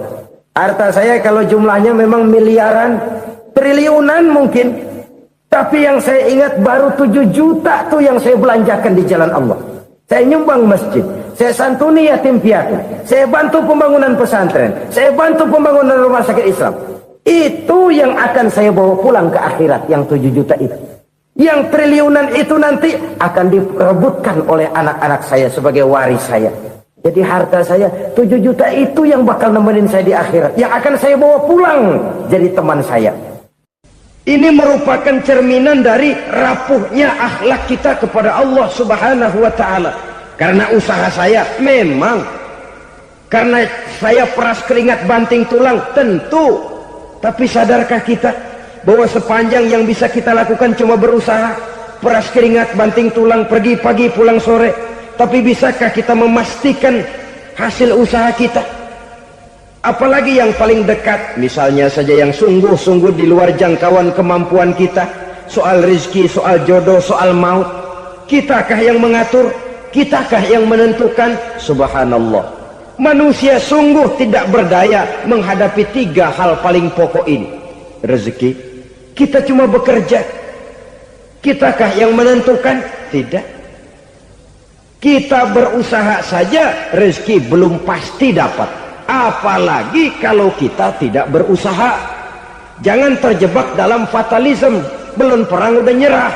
Harta saya kalau jumlahnya memang miliaran, triliunan mungkin. Tapi yang saya ingat baru 7 juta tuh yang saya belanjakan di jalan Allah. Saya nyumbang masjid, saya santuni yatim piatu, saya bantu pembangunan pesantren, saya bantu pembangunan rumah sakit Islam. Itu yang akan saya bawa pulang ke akhirat, yang 7 juta itu. Yang triliunan itu nanti akan diperebutkan oleh anak-anak saya sebagai waris saya. Jadi harta saya 7 juta itu yang bakal nemenin saya di akhirat. Yang akan saya bawa pulang jadi teman saya. Ini merupakan cerminan dari rapuhnya akhlak kita kepada Allah Subhanahu wa ta'ala. Karena usaha saya memang, karena saya peras keringat banting tulang, tentu. Tapi sadarkah kita bahwa sepanjang yang bisa kita lakukan cuma berusaha, peras keringat banting tulang, pergi pagi pulang sore. Tapi bisakah kita memastikan hasil usaha kita? Apalagi yang paling dekat, misalnya saja yang sungguh-sungguh di luar jangkauan kemampuan kita. Soal rezeki, soal jodoh, soal maut. Kitakah yang mengatur? Kitakah yang menentukan? Subhanallah. Manusia sungguh tidak berdaya menghadapi 3 hal paling pokok ini. Rezeki, kita cuma bekerja. Kitakah yang menentukan? Tidak. Kita berusaha saja rezeki belum pasti dapat, apalagi kalau kita tidak berusaha. Jangan terjebak dalam fatalisme, belum perang udah nyerah.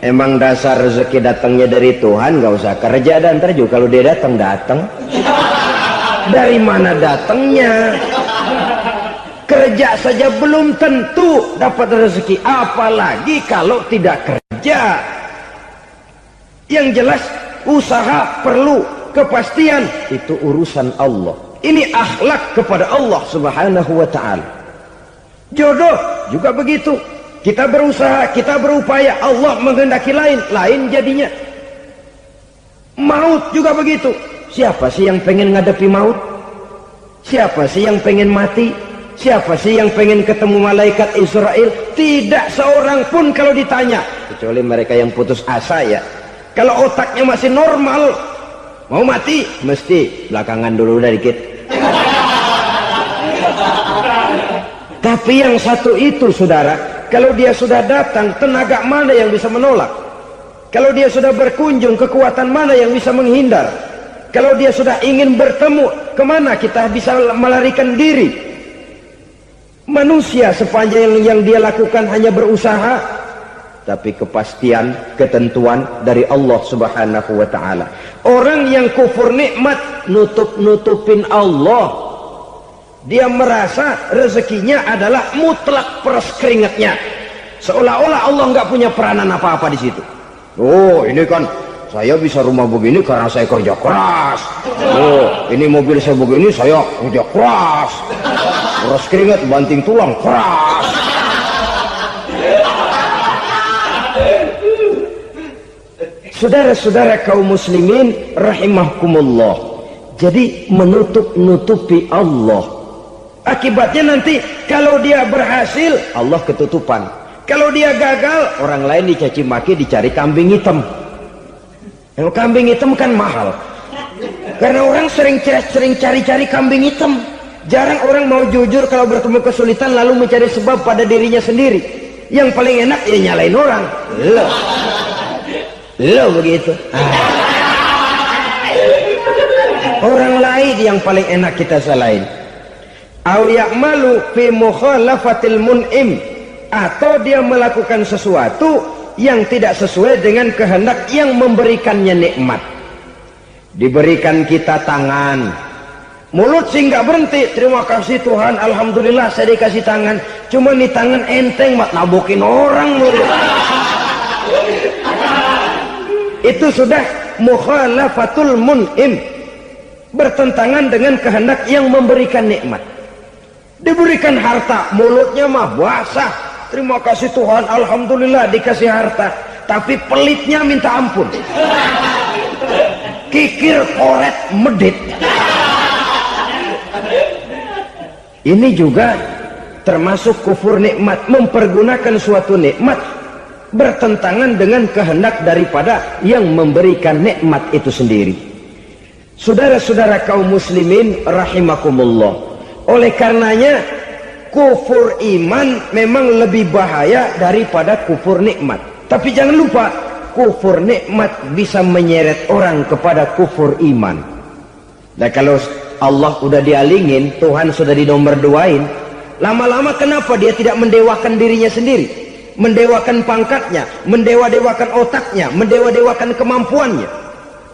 Emang dasar rezeki datangnya dari Tuhan, gak usah kerja dan ntar juga kalau dia datang. Dari mana datangnya? Kerja saja belum tentu dapat rezeki, apalagi kalau tidak kerja. Yang jelas usaha perlu kepastian, itu urusan Allah. Ini akhlak kepada Allah Subhanahu wa ta'ala. Jodoh juga begitu. Kita berusaha, kita berupaya, Allah menghendaki lain jadinya. Maut juga begitu. Siapa sih yang pengen ngadepi maut? Siapa sih yang pengen mati? Siapa sih yang pengen ketemu malaikat Israel? Tidak seorang pun kalau ditanya, kecuali mereka yang putus asa ya. Kalau otaknya masih normal, mau mati mesti belakangan dulu udah dikit. Tapi yang satu itu saudara, kalau dia sudah datang, tenaga mana yang bisa menolak? Kalau dia sudah berkunjung, kekuatan mana yang bisa menghindar? Kalau dia sudah ingin bertemu, kemana kita bisa melarikan diri? Manusia sepanjang yang dia lakukan hanya berusaha, tapi kepastian, ketentuan dari Allah Subhanahu wa ta'ala. Orang yang kufur nikmat, nutup-nutupin Allah. Dia merasa rezekinya adalah mutlak peras keringatnya. Seolah-olah Allah nggak punya peranan apa-apa di situ. Oh, ini kan saya bisa rumah begini karena saya kerja keras. Oh, ini mobil saya begini saya kerja keras. Peras keringat, banting tulang, keras. Saudara-saudara kaum muslimin rahimahkumullah. Jadi menutup-nutupi Allah Akibatnya nanti kalau dia berhasil, Allah ketutupan. Kalau dia gagal, orang lain dicaci maki, dicari kambing hitam. Yang kambing hitam kan mahal. Karena orang sering cari-cari kambing hitam. Jarang orang mau jujur kalau bertemu kesulitan lalu mencari sebab pada dirinya sendiri. Yang paling enak ya nyalain orang. Lo begitu. Orang lain yang paling enak kita salahin. Au ya'malu fi mukhalafatil mun'im, atau dia melakukan sesuatu yang tidak sesuai dengan kehendak yang memberikannya nikmat. Diberikan kita tangan, mulut sih nggak berhenti, terima kasih Tuhan, alhamdulillah saya dikasih tangan. Cuma nih tangan enteng mat nabokin orang mulut. Itu sudah mukhalafatul mun'im, bertentangan dengan kehendak yang memberikan nikmat. Diberikan harta, mulutnya mah basah, terima kasih Tuhan, alhamdulillah dikasih harta, tapi pelitnya minta ampun, kikir koret medit. Ini juga termasuk kufur nikmat, mempergunakan suatu nikmat bertentangan dengan kehendak daripada yang memberikan nikmat itu sendiri. Saudara-saudara kaum muslimin rahimakumullah, oleh karenanya kufur iman memang lebih bahaya daripada kufur nikmat. Tapi jangan lupa, kufur nikmat bisa menyeret orang kepada kufur iman. Nah kalau Allah udah dialingin, Tuhan sudah dinomor duain, lama-lama kenapa dia tidak mendewakan dirinya sendiri, mendewakan pangkatnya, mendewa-dewakan otaknya, mendewa-dewakan kemampuannya?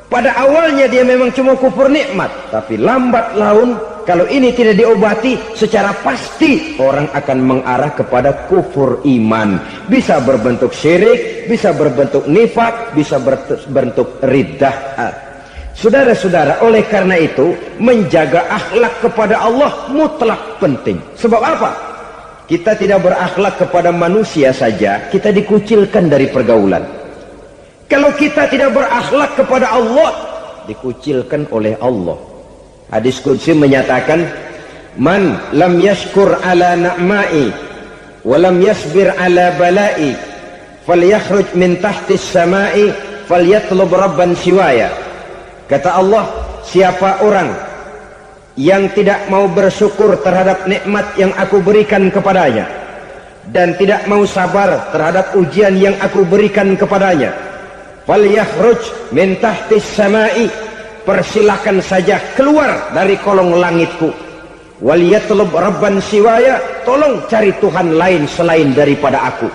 Pada awalnya dia memang cuma kufur nikmat, tapi lambat laun kalau ini tidak diobati, secara pasti orang akan mengarah kepada kufur iman. Bisa berbentuk syirik, bisa berbentuk nifak, bisa berbentuk riddah. Saudara-saudara, oleh karena itu menjaga akhlak kepada Allah mutlak penting. Sebab apa? Kita tidak berakhlak kepada manusia saja, kita dikucilkan dari pergaulan. Kalau kita tidak berakhlak kepada Allah, dikucilkan oleh Allah. Hadis qudsi menyatakan, man lam yashkur ala na'ma'i wa lam yasbir ala bala'i falyakhruj min tahtis sama'i falyatlub rabban siwaya. Kata Allah, siapa orang yang tidak mau bersyukur terhadap nikmat yang aku berikan kepadanya dan tidak mau sabar terhadap ujian yang aku berikan kepadanya, falyakhruj min tahtis sama'i, persilakan saja keluar dari kolong langitku, waliyatlub rabban siwaya, tolong cari Tuhan lain selain daripada aku.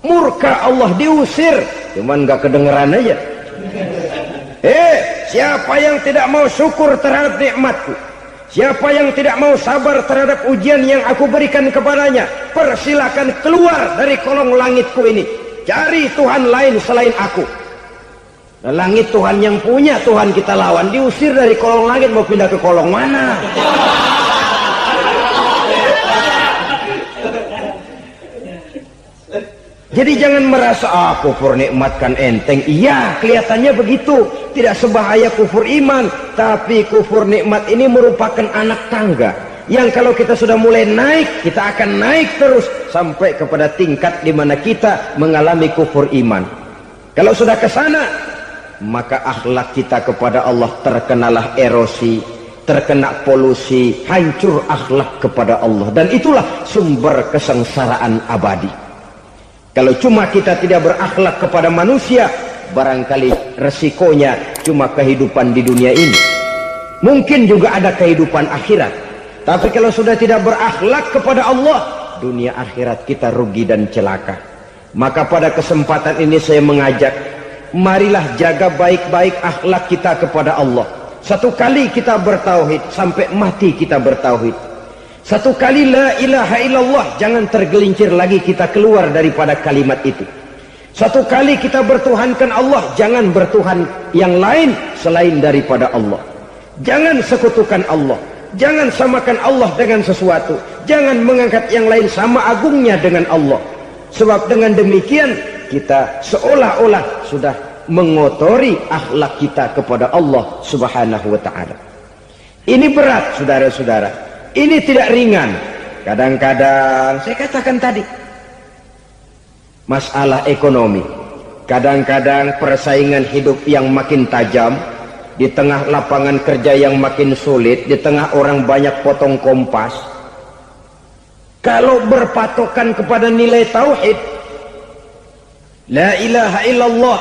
Murka Allah, diusir, cuman gak kedengeran aja. Siapa yang tidak mau syukur terhadap nikmatku, siapa yang tidak mau sabar terhadap ujian yang aku berikan kepadanya, persilakan keluar dari kolong langitku ini, cari Tuhan lain selain aku. Langit Tuhan yang punya, Tuhan kita lawan, diusir dari kolong langit, mau pindah ke kolong mana? Jadi jangan merasa kufur nikmat kan enteng. Iya, kelihatannya begitu, tidak sebahaya kufur iman. Tapi kufur nikmat ini merupakan anak tangga yang kalau kita sudah mulai naik, kita akan naik terus sampai kepada tingkat di mana kita mengalami kufur iman. Kalau sudah ke sana, maka akhlak kita kepada Allah terkenalah erosi, terkena polusi, hancur akhlak kepada Allah, dan itulah sumber kesengsaraan abadi. Kalau cuma kita tidak berakhlak kepada manusia, barangkali resikonya cuma kehidupan di dunia ini. Mungkin juga ada kehidupan akhirat. Tapi kalau sudah tidak berakhlak kepada Allah, dunia akhirat kita rugi dan celaka. Maka pada kesempatan ini saya mengajak, marilah jaga baik-baik akhlak kita kepada Allah. Satu kali kita bertauhid, sampai mati kita bertauhid. Satu kali la ilaha illallah, jangan tergelincir lagi kita keluar daripada kalimat itu. Satu kali kita bertuhankan Allah, jangan bertuhan yang lain selain daripada Allah. Jangan sekutukan Allah, jangan samakan Allah dengan sesuatu, jangan mengangkat yang lain sama agungnya dengan Allah. Sebab dengan demikian kita seolah-olah sudah mengotori akhlak kita kepada Allah subhanahu wa ta'ala. Ini berat, saudara-saudara. ini tidak ringan. Kadang-kadang saya katakan tadi, masalah ekonomi, kadang-kadang persaingan hidup yang makin tajam, di tengah lapangan kerja yang makin sulit, di tengah orang banyak potong kompas. Kalau berpatokan kepada nilai tauhid, la ilaha illallah,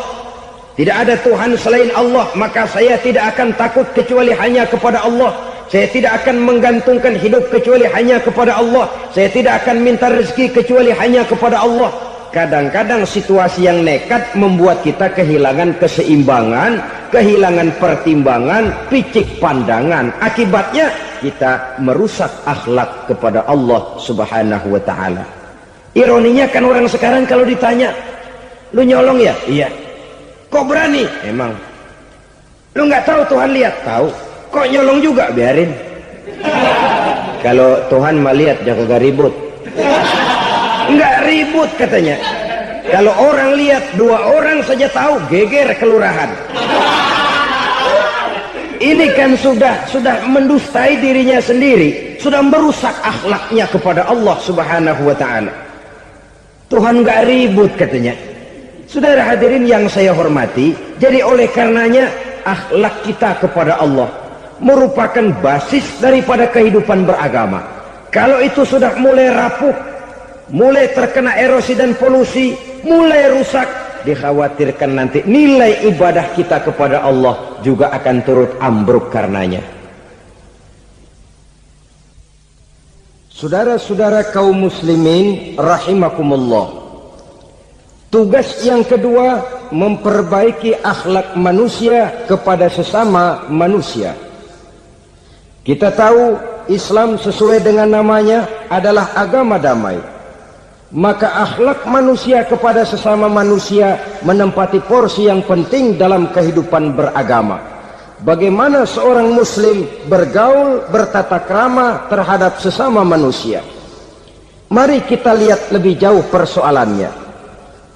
tidak ada Tuhan selain Allah, maka saya tidak akan takut kecuali hanya kepada Allah. Saya tidak akan menggantungkan hidup kecuali hanya kepada Allah. Saya tidak akan minta rezeki kecuali hanya kepada Allah. Kadang-kadang situasi yang nekat membuat kita kehilangan keseimbangan, kehilangan pertimbangan, picik pandangan. Akibatnya kita merusak akhlak kepada Allah Subhanahu wa ta'ala. Ironinya kan orang sekarang kalau ditanya, lu nyolong ya? Iya. Kok berani? Emang. Lu nggak tahu Tuhan lihat? Tahu. Kok nyolong juga? Biarin. Kalau Tuhan mah lihat, jaga ribut. Nggak ribut katanya. Kalau orang lihat, 2 orang saja tahu, geger kelurahan. Ini kan sudah mendustai dirinya sendiri, sudah merusak akhlaknya kepada Allah Subhanahu wa ta'ala. Tuhan nggak ribut katanya. Saudara hadirin yang saya hormati, jadi oleh karenanya akhlak kita kepada Allah merupakan basis daripada kehidupan beragama. Kalau itu sudah mulai rapuh, mulai terkena erosi dan polusi, mulai rusak, dikhawatirkan nanti nilai ibadah kita kepada Allah juga akan turut ambruk karenanya. Saudara-saudara kaum muslimin rahimakumullah, tugas yang kedua, memperbaiki akhlak manusia kepada sesama manusia. Kita tahu Islam sesuai dengan namanya adalah agama damai. Maka akhlak manusia kepada sesama manusia menempati porsi yang penting dalam kehidupan beragama. Bagaimana seorang muslim bergaul, bertata krama terhadap sesama manusia. Mari kita lihat lebih jauh persoalannya.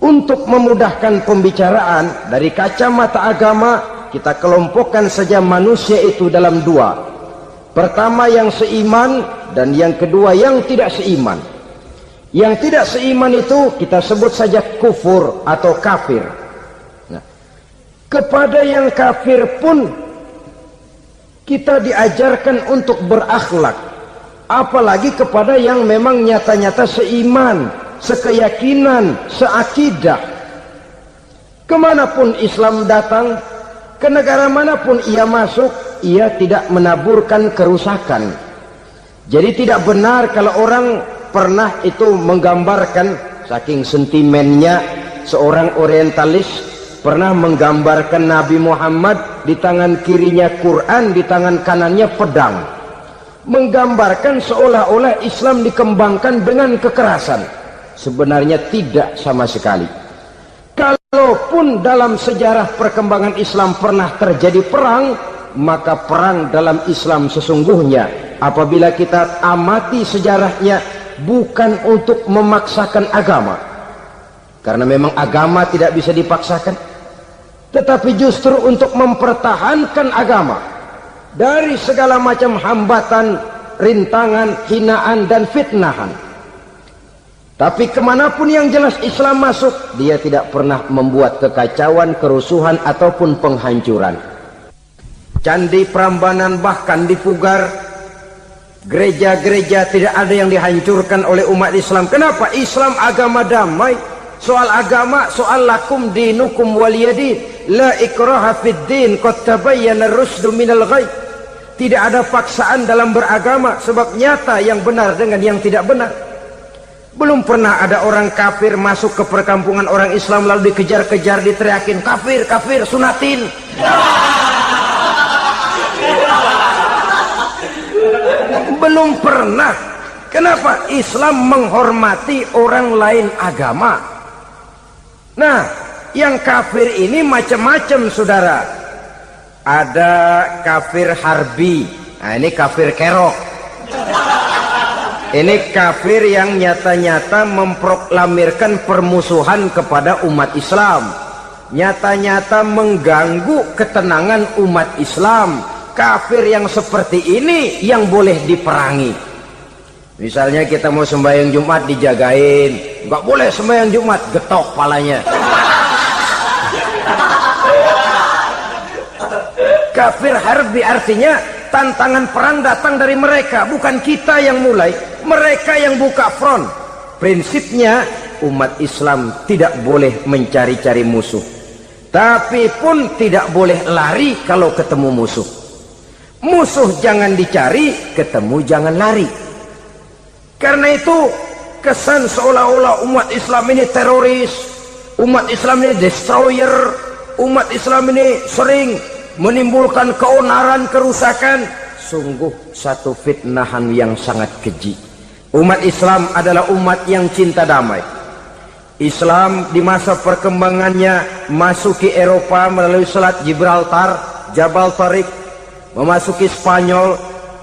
Untuk memudahkan pembicaraan dari kacamata agama, kita kelompokkan saja manusia itu dalam 2. Pertama yang seiman, dan yang kedua yang tidak seiman. Yang tidak seiman itu kita sebut saja kufur atau kafir. Nah, kepada yang kafir pun kita diajarkan untuk berakhlak, apalagi kepada yang memang nyata-nyata seiman, sekeyakinan, seakidah. Kemanapun Islam datang, ke negara manapun ia masuk, ia tidak menaburkan kerusakan. Jadi tidak benar kalau orang pernah itu menggambarkan, saking sentimennya seorang orientalis pernah menggambarkan Nabi Muhammad di tangan kirinya Quran, di tangan kanannya pedang, menggambarkan seolah-olah Islam dikembangkan dengan kekerasan. Sebenarnya tidak sama sekali. Kalaupun dalam sejarah perkembangan Islam pernah terjadi perang, maka perang dalam Islam sesungguhnya apabila kita amati sejarahnya bukan untuk memaksakan agama, karena memang agama tidak bisa dipaksakan, tetapi justru untuk mempertahankan agama dari segala macam hambatan, rintangan, hinaan dan fitnahan. Tapi kemanapun yang jelas Islam masuk, dia tidak pernah membuat kekacauan, kerusuhan ataupun penghancuran. Candi Prambanan bahkan dipugar, gereja-gereja tidak ada yang dihancurkan oleh umat Islam. Kenapa? Islam agama damai. Soal agama, soal lakum dinukum waliyadin, la ikraha fid din, qad tabayyana ar-rusdu minal ghayy. Tidak ada paksaan dalam beragama, sebab nyata yang benar dengan yang tidak benar. Belum pernah ada orang kafir masuk ke perkampungan orang Islam lalu dikejar-kejar, diteriakin kafir, kafir, sunatin. Belum pernah. Kenapa? Islam menghormati orang lain agama. Nah, yang kafir ini macam-macam, saudara. Ada kafir harbi. Nah, ini kafir kerok. Ini kafir yang nyata-nyata memproklamirkan permusuhan kepada umat Islam, nyata-nyata mengganggu ketenangan umat Islam. Kafir yang seperti ini yang boleh diperangi. Misalnya kita mau sembahyang Jumat dijagain, nggak boleh sembahyang Jumat, getok palanya. Kafir harbi artinya tantangan perang datang dari mereka, bukan kita yang mulai, mereka yang buka front. Prinsipnya umat Islam tidak boleh mencari-cari musuh, tapi pun tidak boleh lari kalau ketemu musuh. Musuh jangan dicari, ketemu jangan lari. Karena itu kesan seolah-olah umat Islam ini teroris, umat Islam ini destroyer, umat Islam ini sering menimbulkan keonaran, kerusakan. Sungguh satu fitnahan yang sangat keji. Umat Islam adalah umat yang cinta damai. Islam di masa perkembangannya masuki Eropa melalui Selat Gibraltar, Jabal Tariq, memasuki Spanyol.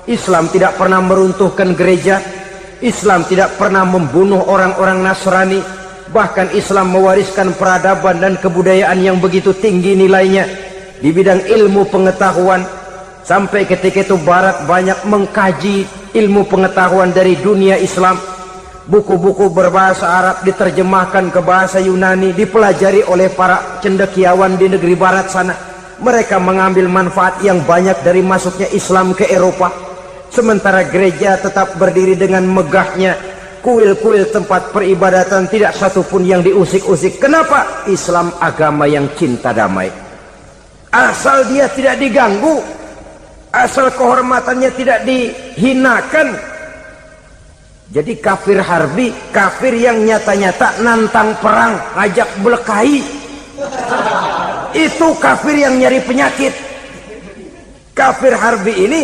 Islam tidak pernah meruntuhkan gereja, Islam tidak pernah membunuh orang-orang Nasrani. Bahkan Islam mewariskan peradaban dan kebudayaan yang begitu tinggi nilainya di bidang ilmu pengetahuan, sampai ketika itu Barat banyak mengkaji ilmu pengetahuan dari dunia Islam. Buku-buku berbahasa Arab diterjemahkan ke bahasa Yunani, dipelajari oleh para cendekiawan di negeri Barat sana. Mereka mengambil manfaat yang banyak dari masuknya Islam ke Eropa. Sementara gereja tetap berdiri dengan megahnya. Kuil-kuil tempat peribadatan tidak satupun yang diusik-usik. Kenapa? Islam agama yang cinta damai. Asal dia tidak diganggu, asal kehormatannya tidak dihinakan. Jadi kafir harbi, kafir yang nyata-nyata nantang perang, ngajak berkelahi. Itu kafir yang nyari penyakit. Kafir harbi ini